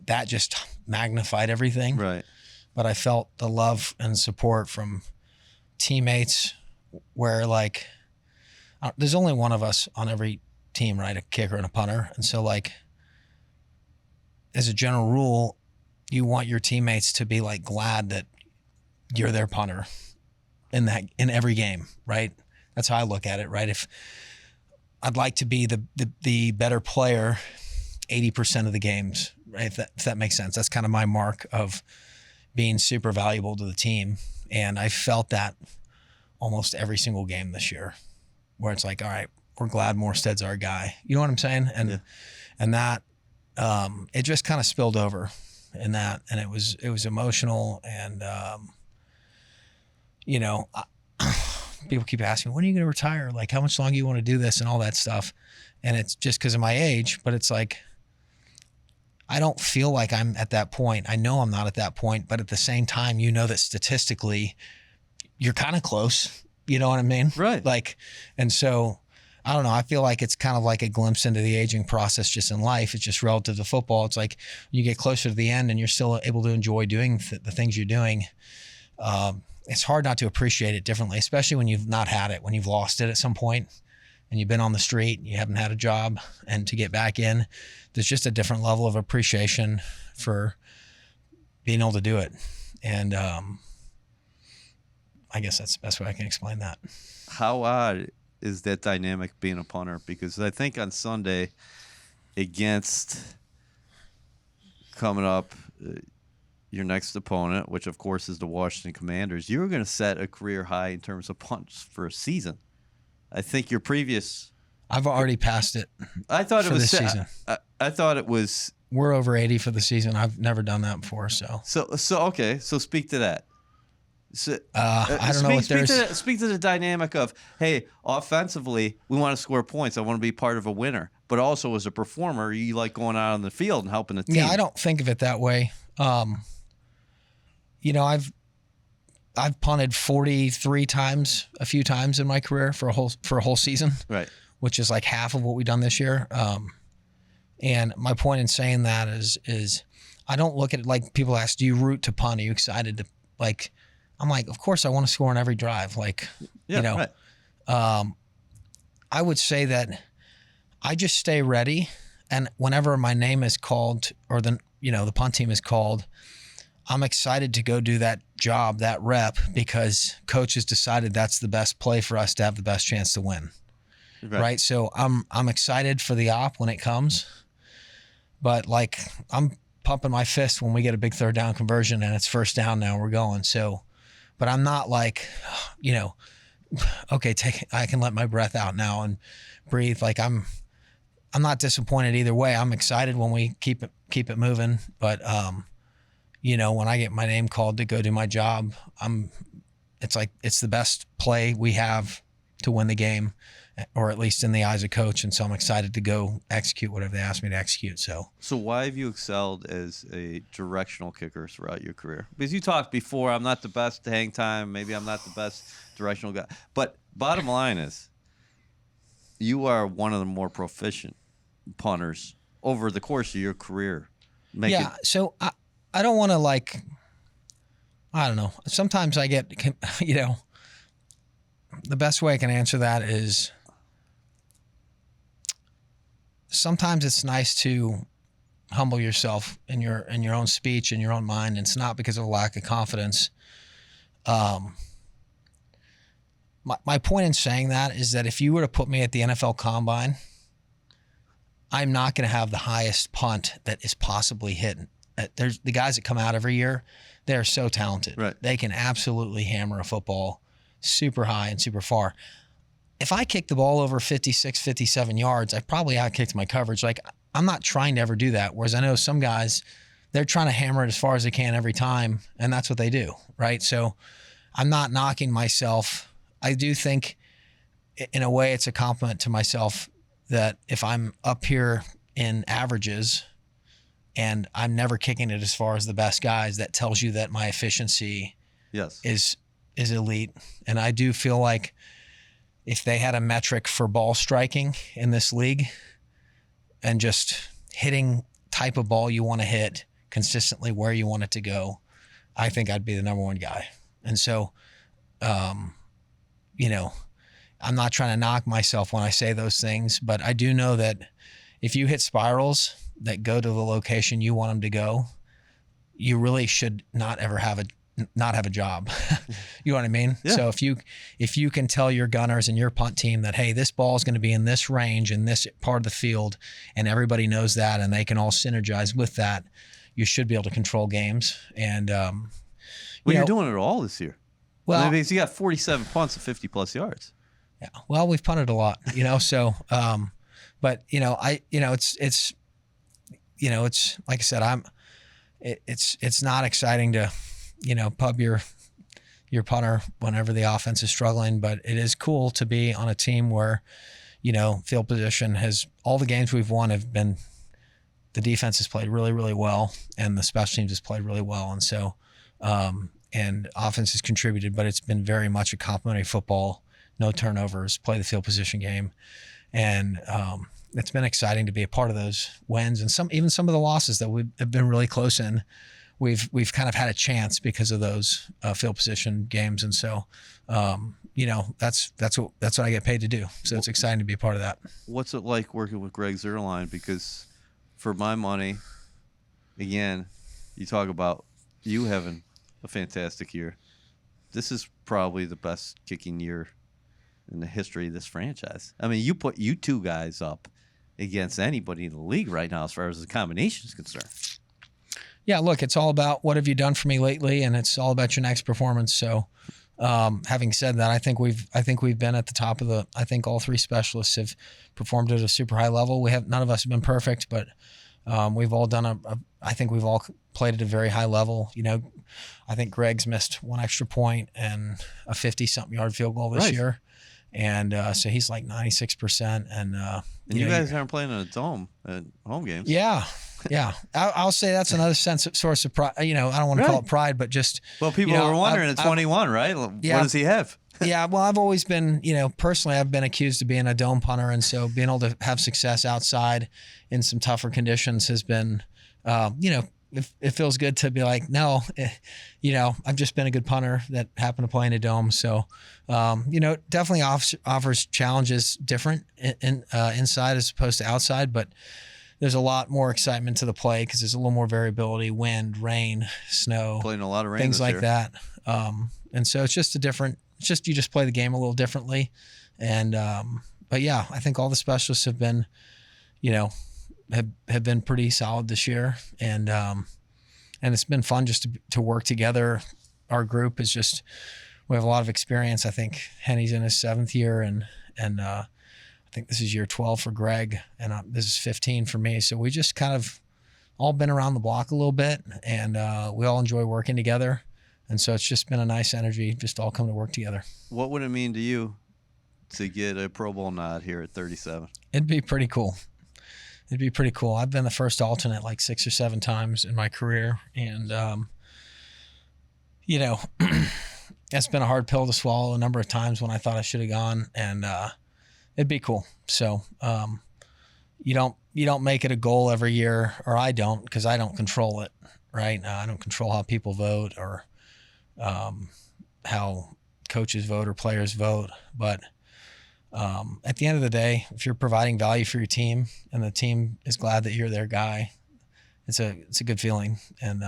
That just magnified everything. Right. But I felt the love and support from teammates where, like, there's only one of us on every team, right? A kicker and a punter. And so, like, as a general rule, you want your teammates to be, like, glad that you're their punter in every game, right? That's how I look at it, right? If I'd like to be the better player 80% of the games, right? If that makes sense. That's kind of my mark of being super valuable to the team. And I felt that almost every single game this year, where it's like, all right, we're glad Morstead's our guy. You know what I'm saying? And that it just kind of spilled over in that, and it was emotional. And you know, people keep asking me, when are you going to retire? Like, how much longer you want to do this and all that stuff? And it's just because of my age, but it's like, I don't feel like I'm at that point. I know I'm not at that point, but at the same time, you know that statistically you're kind of close. You know what I mean? Right. Like, and so I don't know. I feel like it's kind of like a glimpse into the aging process just in life. It's just relative to football. It's like you get closer to the end and you're still able to enjoy doing the things you're doing. It's hard not to appreciate it differently, especially when you've not had it, when you've lost it at some point and you've been on the street, you haven't had a job, and to get back in, there's just a different level of appreciation for being able to do it. And I guess that's the best way I can explain that. How odd is that dynamic being a punter? Because I think on Sunday against coming up your next opponent, which of course is the Washington Commanders, you were going to set a career high in terms of punts for a season. I think your previous... I've already passed it. I thought it was this season. I thought it was... We're over 80 for the season. I've never done that before, so okay. So speak to that. So, I don't know what there's... Speak to the dynamic of, hey, offensively, we want to score points. I want to be part of a winner. But also as a performer, you like going out on the field and helping the team. Yeah, I don't think of it that way. You know, I've punted 43 times, a few times in my career for a whole season, right? Which is like half of what we've done this year. And my point in saying that is I don't look at it like people ask, do you root to punt? Are you excited to, like, I'm like, of course I want to score on every drive. Like, you know, right. I would say that I just stay ready. And whenever my name is called or the punt team is called, I'm excited to go do that job, that rep, because coach has decided that's the best play for us to have the best chance to win. Right. So I'm excited for the op when it comes, but like I'm pumping my fist when we get a big third down conversion and it's first down. Now we're going. So, but I'm not like, you know, okay, I can let my breath out now and breathe. Like I'm not disappointed either way. I'm excited when we keep it moving, but you know, when I get my name called to go do my job, it's like it's the best play we have to win the game, or at least in the eyes of coach. And so I'm excited to go execute whatever they ask me to execute. So why have you excelled as a directional kicker throughout your career? Because you talked before, I'm not the best to hang time. Maybe I'm not the best directional guy. But bottom line is, you are one of the more proficient punters over the course of your career. So I don't want to, like, I don't know. Sometimes I get, you know, the best way I can answer that is sometimes it's nice to humble yourself in your own speech, in your own mind. And it's not because of a lack of confidence. My point in saying that is that if you were to put me at the NFL Combine, I'm not going to have the highest punt that is possibly hit. There's the guys that come out every year, they're so talented. Right. They can absolutely hammer a football super high and super far. If I kick the ball over 56, 57 yards, I probably outkicked my coverage. Like, I'm not trying to ever do that. Whereas I know some guys, they're trying to hammer it as far as they can every time, and that's what they do, right? So I'm not knocking myself. I do think, in a way, it's a compliment to myself that if I'm up here in averages and I'm never kicking it as far as the best guys, that tells you that my efficiency is elite. And I do feel like if they had a metric for ball striking in this league and just hitting type of ball you want to hit consistently where you want it to go, I think I'd be the number one guy. And so, you know, I'm not trying to knock myself when I say those things, but I do know that if you hit spirals that go to the location you want them to go, you really should not ever have a job. You know what I mean? Yeah. So if you can tell your gunners and your punt team that, hey, this ball is going to be in this range in this part of the field, and everybody knows that, and they can all synergize with that, you should be able to control games. And you're doing it all this year. Well, I mean, he got 47 punts of 50+ yards. Yeah. Well, we've punted a lot, so, but it's like I said, it's not exciting to, pub your punter whenever the offense is struggling, but it is cool to be on a team where, field position all the games we've won have been, the defense has played really, really well, and the special teams has played really well. And so, and offense has contributed, but it's been very much a complimentary football, no turnovers, play the field position game. And it's been exciting to be a part of those wins, and even some of the losses that we have been really close in. We've kind of had a chance because of those field position games, and so that's what I get paid to do. So it's exciting to be a part of that. What's it like working with Greg Zuerlein? Because for my money, again, you talk about you having a fantastic year. This is probably the best kicking year in the history of this franchise. I mean, you put you two guys up against anybody in the league right now as far as the combination is concerned. Yeah, look, it's all about what have you done for me lately, and it's all about your next performance. So, having said that, I think we've been at the top of I think all three specialists have performed at a super high level. None of us have been perfect, but we've all done I think we've all played at a very high level. I think Greg's missed one extra point and a 50-something yard field goal this year. And so he's like 96%. And you guys aren't playing in a dome at home games. Yeah. Yeah. I'll say that's another source of pride. I don't want to call it pride, but just. Well, people were wondering at 21, right? Yeah, what does he have? Yeah. Well, I've always been, personally, I've been accused of being a dome punter. And so being able to have success outside in some tougher conditions has been, it feels good to be like, no, I've just been a good punter that happened to play in a dome. So, definitely offers challenges different inside as opposed to outside, but there's a lot more excitement to the play because there's a little more variability, wind, rain, snow, playing a lot of rain, things like year. that. And so it's just you just play the game a little differently. And, but yeah, I think all the specialists have been, have been pretty solid this year, and it's been fun just to work together. Our group is we have a lot of experience. I think Henny's in his 7th year, and I think this is year 12 for Greg, and this is 15 for me. So we just kind of all been around the block a little bit, and we all enjoy working together. And so it's just been a nice energy, just all come to work together. What would it mean to you to get a Pro Bowl nod here at 37? It'd be pretty cool. It'd be pretty cool. I've been the first alternate like 6 or 7 times in my career. And, it's been a hard pill to swallow a number of times when I thought I should have gone. And it'd be cool. So you don't make it a goal every year, or I don't, because I don't control it, right? I don't control how people vote or how coaches vote or players vote. But at the end of the day, if you're providing value for your team and the team is glad that you're their guy, it's a good feeling, and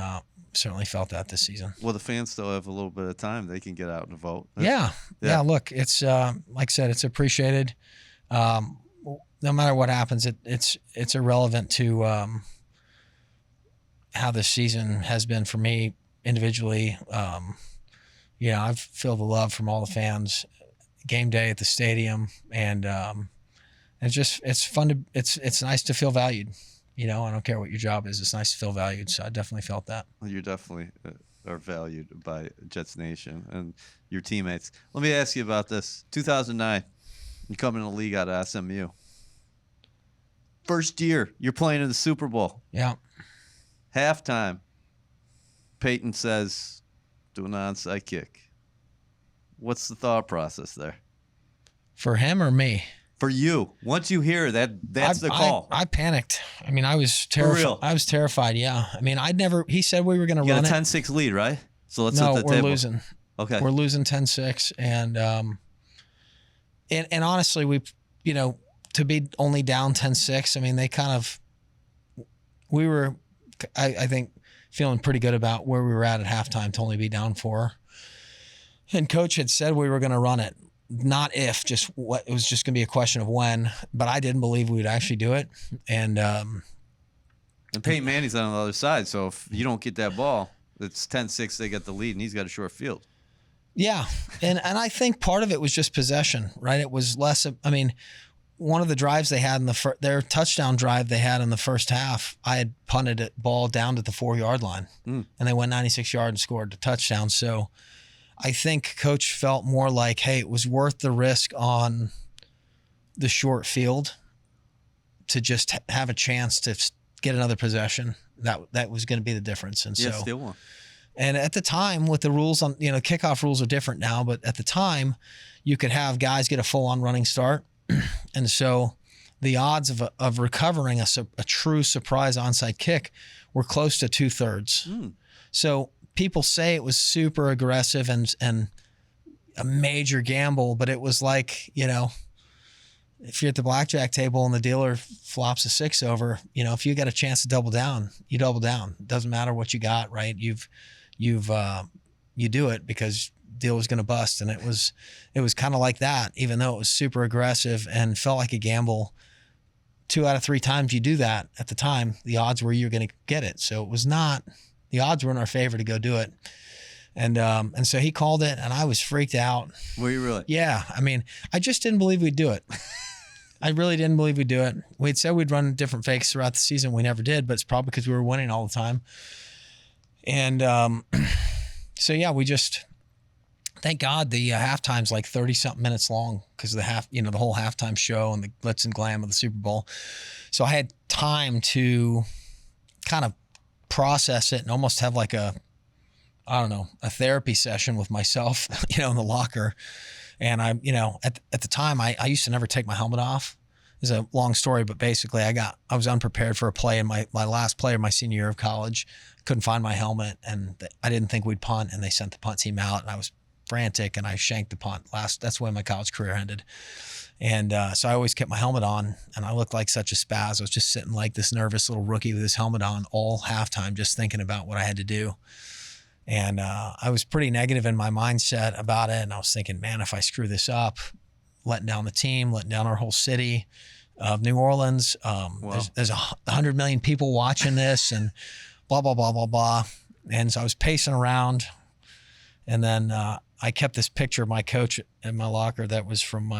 certainly felt that this season. Well, the fans still have a little bit of time; they can get out and vote. Yeah. Look, it's like I said, it's appreciated. No matter what happens, it's irrelevant to how this season has been for me individually. I've felt the love from all the fans. Game day at the stadium, and it's fun it's nice to feel valued. I don't care what your job is, it's nice to feel valued. So I definitely felt that. Well, you definitely are valued by Jets Nation and your teammates. Let me ask you about this. 2009, you come in the league out of SMU. First year, you're playing in the Super Bowl. Yeah. Halftime, Peyton says, do an onside kick. What's the thought process there? For him or me? For you. Once you hear that's the call. I panicked. I mean, I was terrified. For real? I was terrified, yeah. I mean, he said we were going to run it. You got a it. 10-6 lead, right? So let's No, set the we're table. losing. Okay. We're losing 10-6. And honestly, to be only down 10-6, I mean, we were, I think, feeling pretty good about where we were at halftime to only be down 4. And coach had said we were going to run it, not if, just what, it was just going to be a question of when, but I didn't believe we would actually do it. And Peyton Manning's on the other side, so if you don't get that ball, it's 10-6, they get the lead, and he's got a short field. Yeah. And I think part of it was just possession, right? It was less of, I mean, one of the drives they had in their touchdown drive they had in the first half, I had punted it ball down to the 4-yard line and they went 96 yards and scored a touchdown. So I think coach felt more like, hey, it was worth the risk on the short field to just have a chance to get another possession. That was going to be the difference. And so, still one. And at the time with the rules on, kickoff rules are different now, but at the time you could have guys get a full on running start. And so the odds of recovering a true surprise onside kick were close to 2/3. So people say it was super aggressive and a major gamble, but it was like, if you're at the blackjack table and the dealer flops a 6 over, if you got a chance to double down, you double down. It doesn't matter what you got, right? You do it because deal was going to bust. And it was kind of like that, even though it was super aggressive and felt like a gamble. 2 out of 3 times you do that at the time, the odds were you're going to get it. So it was not, the odds were in our favor to go do it. And so he called it and I was freaked out. Were you really? Yeah. I mean, I just didn't believe we'd do it. I really didn't believe we'd do it. We'd said we'd run different fakes throughout the season. We never did, but it's probably because we were winning all the time. And so, yeah, we just, thank God the halftime's like 30-something minutes long because of the whole halftime show and the glitz and glam of the Super Bowl. So I had time to kind of process it and almost have like a therapy session with myself, in the locker. And I, at the time I used to never take my helmet off. It's a long story, but basically I was unprepared for a play in my last play of my senior year of college. Couldn't find my helmet and I didn't think we'd punt and they sent the punt team out and I was frantic and I shanked the punt. That's when my college career ended. And so I always kept my helmet on and I looked like such a spaz. I was just sitting like this nervous little rookie with his helmet on all halftime, just thinking about what I had to do. And I was pretty negative in my mindset about it. And I was thinking, man, if I screw this up, letting down the team, letting down our whole city of New Orleans, there's 100 million people watching this and blah, blah, blah, blah, blah. And so I was pacing around. And then I kept this picture of my coach in my locker that was from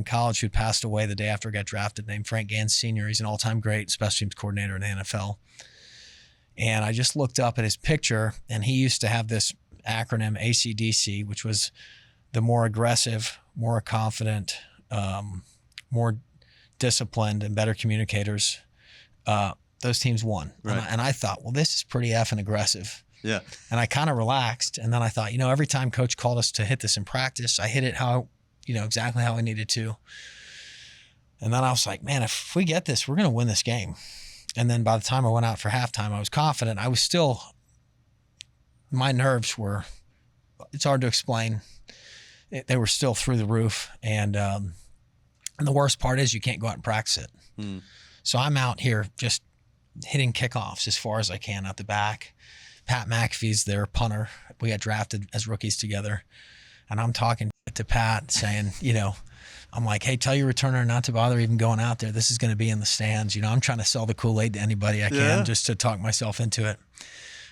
college who passed away the day after I got drafted, named Frank Gans Sr. He's an all-time great special teams coordinator in the NFL. And I just looked up at his picture, and he used to have this acronym ACDC, which was the more aggressive, more confident, more disciplined, and better communicators. Those teams won. Right. And I thought, well, this is pretty effing aggressive. Yeah. And I kind of relaxed. And then I thought, every time coach called us to hit this in practice, I hit it exactly how I needed to. And then I was like, man, if we get this, we're going to win this game. And then by the time I went out for halftime, I was confident. I was still, my nerves were, it's hard to explain. They were still through the roof. And the worst part is you can't go out and practice it. So I'm out here just hitting kickoffs as far as I can out the back. Pat McAfee's their punter. We got drafted as rookies together. And I'm talking to Pat saying, I'm like, hey, tell your returner not to bother even going out there. This is going to be in the stands. I'm trying to sell the Kool-Aid to anybody I can just to talk myself into it.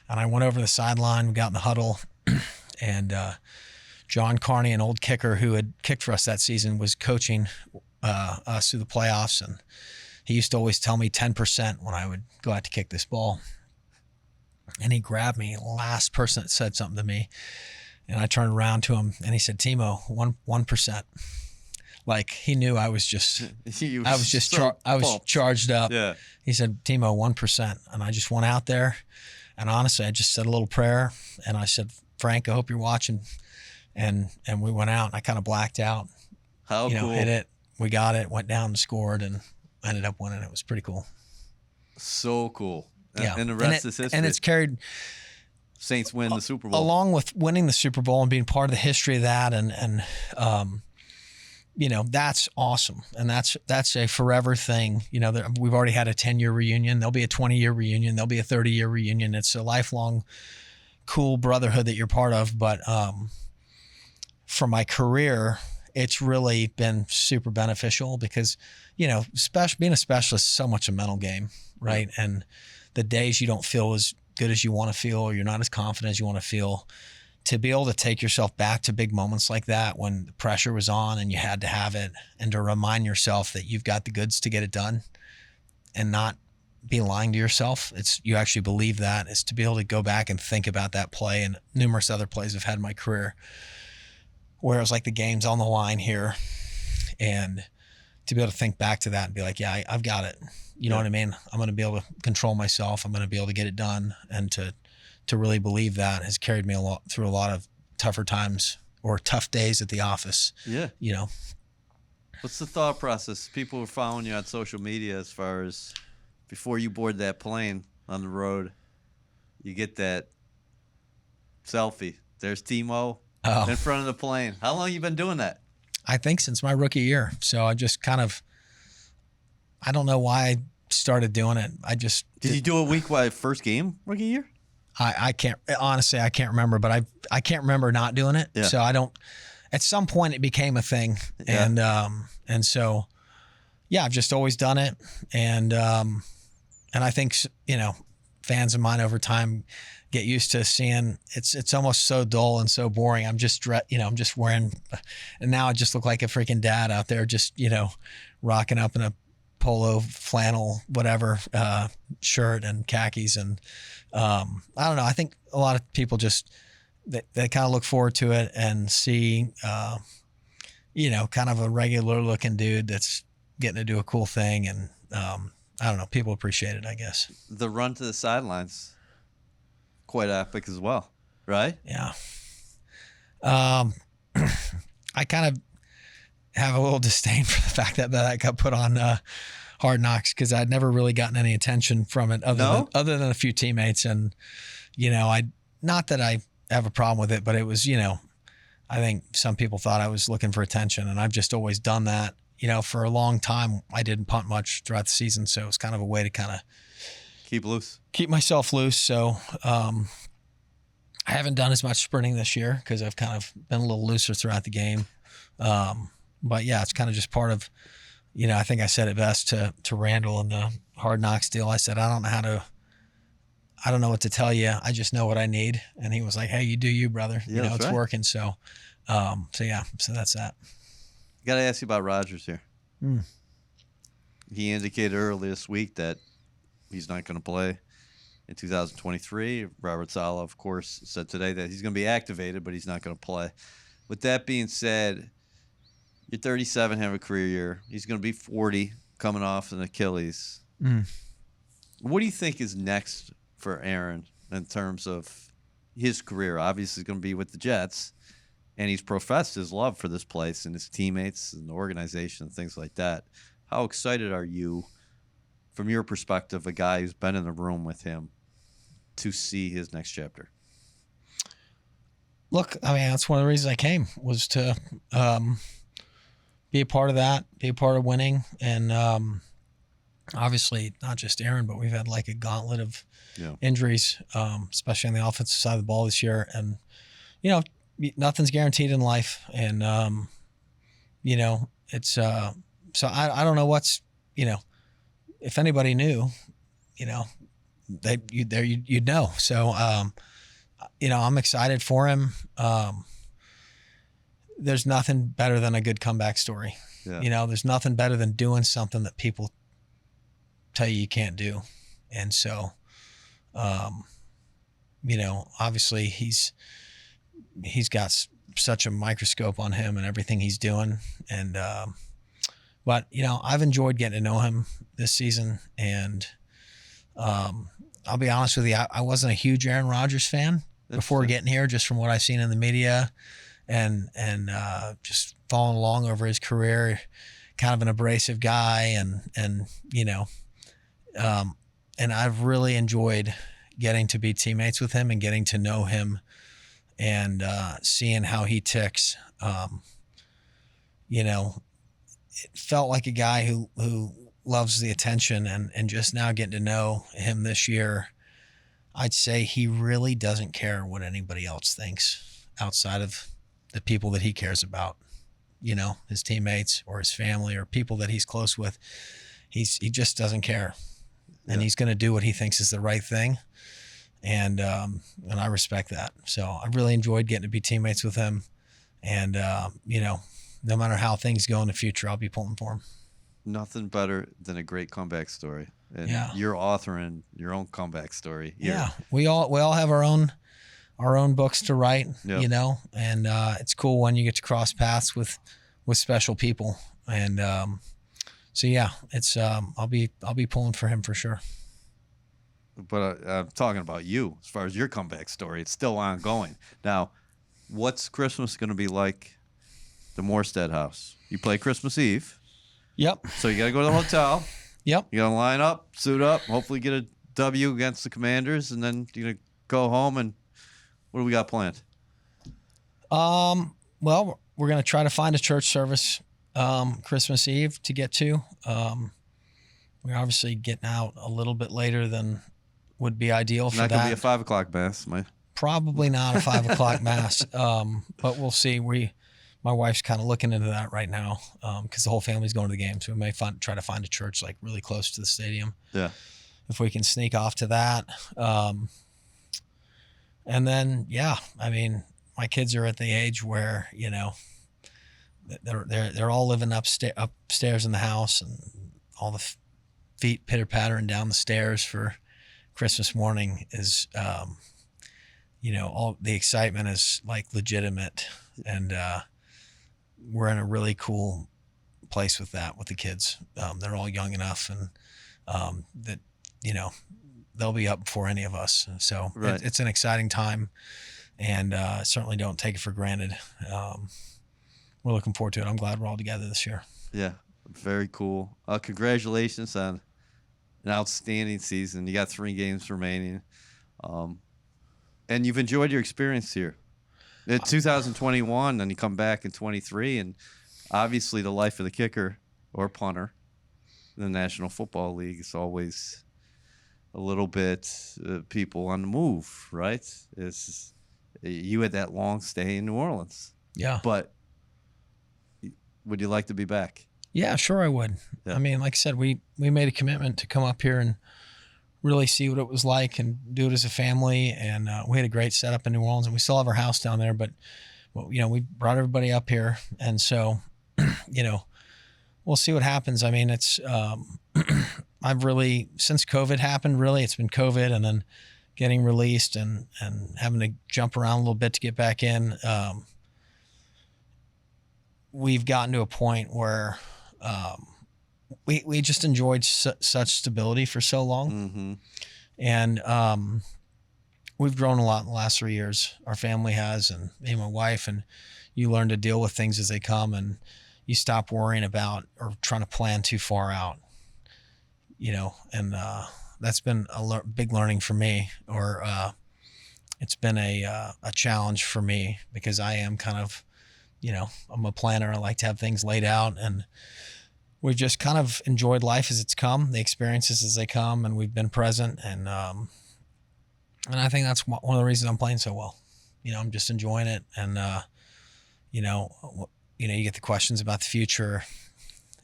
And I went over the sideline, we got in the huddle, and John Carney, an old kicker who had kicked for us that season, was coaching us through the playoffs. And he used to always tell me 10% when I would go out to kick this ball. And he grabbed me, last person that said something to me. And I turned around to him and he said, Timo, 1%. Like he knew I was just charged up. Yeah. He said, Timo, 1%. And I just went out there. And honestly, I just said a little prayer. And I said, Frank, I hope you're watching. And we went out and I kind of blacked out. How cool. Hit it. We got it, went down and scored and ended up winning. It was pretty cool. So cool. Yeah. And the rest is history. And it's carried. Saints win the Super Bowl. Along with winning the Super Bowl and being part of the history of that. And that's awesome. And that's a forever thing. We've already had a 10-year reunion. There'll be a 20-year reunion. There'll be a 30-year reunion. It's a lifelong cool brotherhood that you're part of. But for my career, it's really been super beneficial because, being a specialist is so much a mental game, right? And the days you don't feel as good as you want to feel or you're not as confident as you want to feel, to be able to take yourself back to big moments like that when the pressure was on and you had to have it, and to remind yourself that you've got the goods to get it done and not be lying to yourself. You actually believe that, is to be able to go back and think about that play and numerous other plays I've had in my career where it was like the game's on the line here, and to be able to think back to that and be like, yeah, I've got it. You know what I mean? I'm going to be able to control myself. I'm going to be able to get it done. And to really believe that has carried me through a lot of tougher times or tough days at the office. Yeah. You know, what's the thought process? People were following you on social media as far as before you board that plane on the road, you get that selfie. There's Timo in front of the plane. How long you been doing that? I think since my rookie year. So I just kind of, I don't know why I started doing it. Did you do it week by first game rookie year? I can't, honestly, I can't remember, but I can't remember not doing it. Yeah. So I don't, at some point it became a thing. Yeah. And so, yeah, I've just always done it. And I think, you know, fans of mine over time get used to seeing it's almost so dull and so boring. I'm just wearing, and now I just look like a freaking dad out there, just, you know, rocking up in a polo flannel, whatever, shirt and khakis. And, I don't know. I think a lot of people just, they kind of look forward to it and see, you know, kind of a regular looking dude that's getting to do a cool thing. And, I don't know, people appreciate it, I guess. The run to the sidelines, quite epic as well, right? Yeah. I kind of have a little disdain for the fact that I got put on Hard Knocks, because I'd never really gotten any attention from it other than a few teammates. And, you know, not that I have a problem with it, but it was, you know, I think some people thought I was looking for attention, and I've just always done that. You know, for a long time, I didn't punt much throughout the season, so it was kind of a way to kind of keep myself loose. So I haven't done as much sprinting this year because I've kind of been a little looser throughout the game. But yeah, it's kind of just part of, you know, I think I said it best to Randall in the Hard Knocks deal. I said, I don't know what to tell you. I just know what I need. And he was like, hey, you do you, brother. Yeah, you know, it's right. Working. So yeah, so that's that. Got to ask you about Rodgers here. He indicated earlier this week that he's not going to play in 2023. Robert Saleh, of course, said today that he's going to be activated, but he's not going to play. With that being said, you're 37, have a career year. He's going to be 40, coming off an Achilles. What do you think is next for Aaron in terms of his career? Obviously, he's going to be with the Jets. And he's professed his love for this place and his teammates and the organization and things like that. How excited are you, from your perspective, a guy who's been in the room with him, to see his next chapter? Look, I mean, that's one of the reasons I came, was to be a part of that, be a part of winning. And obviously, not just Aaron, but we've had like a gauntlet of injuries, especially on the offensive side of the ball this year. And, you know, nothing's guaranteed in life. And, you know, it's, so I don't know what's, you know, if anybody knew, you know, you'd know. So, you know, I'm excited for him. There's nothing better than a good comeback story. Yeah. You know, there's nothing better than doing something that people tell you can't do. And so, you know, obviously he's got such a microscope on him and everything he's doing. And, but you know, I've enjoyed getting to know him this season. And, I'll be honest with you, I wasn't a huge Aaron Rodgers fan before getting here, just from what I've seen in the media and just following along over his career, kind of an abrasive guy. And, you know, and I've really enjoyed getting to be teammates with him and getting to know him and seeing how he ticks. You know, it felt like a guy who loves the attention, and just now getting to know him this year, I'd say he really doesn't care what anybody else thinks outside of the people that he cares about, you know, his teammates or his family or people that he's close with. He just doesn't care. And he's going to do what he thinks is the right thing. and I respect that. So I really enjoyed getting to be teammates with him, and no matter how things go in the future, I'll be pulling for him. Nothing better than a great comeback story, and you're authoring your own comeback story. We all have our own books to write, and it's cool when you get to cross paths with special people, and it's I'll be pulling for him for sure. But I'm talking about you as far as your comeback story. It's still ongoing. Now, what's Christmas going to be like? The Morstead house. You play Christmas Eve. Yep. So you got to go to the hotel. Yep. You got to line up, suit up, hopefully get a W against the Commanders, and then you're going to go home. And what do we got planned? Well, we're going to try to find a church service Christmas Eve to get to. We're obviously getting out a little bit later than would be ideal for that. Not going to be a 5 o'clock mass, mate. Probably not a 5 o'clock mass, but we'll see. My wife's kind of looking into that right now because the whole family's going to the game. So we may try to find a church like really close to the stadium. Yeah. If we can sneak off to that. And then, I mean, my kids are at the age where, they're all living upstairs in the house, and all the feet pitter-pattering down the stairs for Christmas morning is, all the excitement is like legitimate. And, we're in a really cool place with the kids. They're all young enough, and that they'll be up before any of us. So it's an exciting time, and certainly don't take it for granted. We're looking forward to it. I'm glad we're all together this year. Yeah, very cool. Congratulations on an outstanding season. You got 3 games remaining, and you've enjoyed your experience here. In 2021, and you come back in 23, and obviously the life of the kicker or punter in the National Football League is always a little bit people on the move, right? You had that long stay in New Orleans. Yeah. But would you like to be back? Yeah, sure I would. Yeah. I mean, like I said, we made a commitment to come up here and really see what it was like and do it as a family. And we had a great setup in New Orleans, and we still have our house down there, but we brought everybody up here. And so, we'll see what happens. I mean, it's, I've really, since COVID happened, really, it's been COVID and then getting released and having to jump around a little bit to get back in. We've gotten to a point where, we just enjoyed such stability for so long. Mm-hmm. And we've grown a lot in the last 3 years. Our family has, and me and my wife, and you learn to deal with things as they come, and you stop worrying about or trying to plan too far out, and that's been a big learning for me, or it's been a challenge for me, because I am kind of, I'm a planner. I like to have things laid out, and we've just kind of enjoyed life as it's come, the experiences as they come, and we've been present. And I think that's one of the reasons I'm playing so well. I'm just enjoying it. And, you get the questions about the future,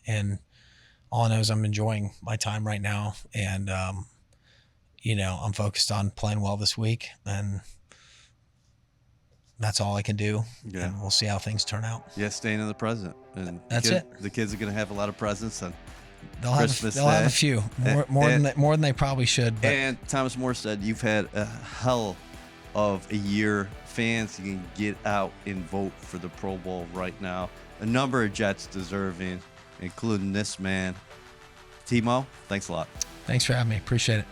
and all I know is I'm enjoying my time right now. And, I'm focused on playing well this week, and that's all I can do. Yeah. And we'll see how things turn out. Yeah, staying in the present. And that's it. The kids are going to have a lot of presents on Christmas Day. They'll have a few, more than they probably should. But. And Thomas Morstead, you've had a hell of a year. Fans, you can get out and vote for the Pro Bowl right now. A number of Jets deserving, including this man. Timo, thanks a lot. Thanks for having me. Appreciate it.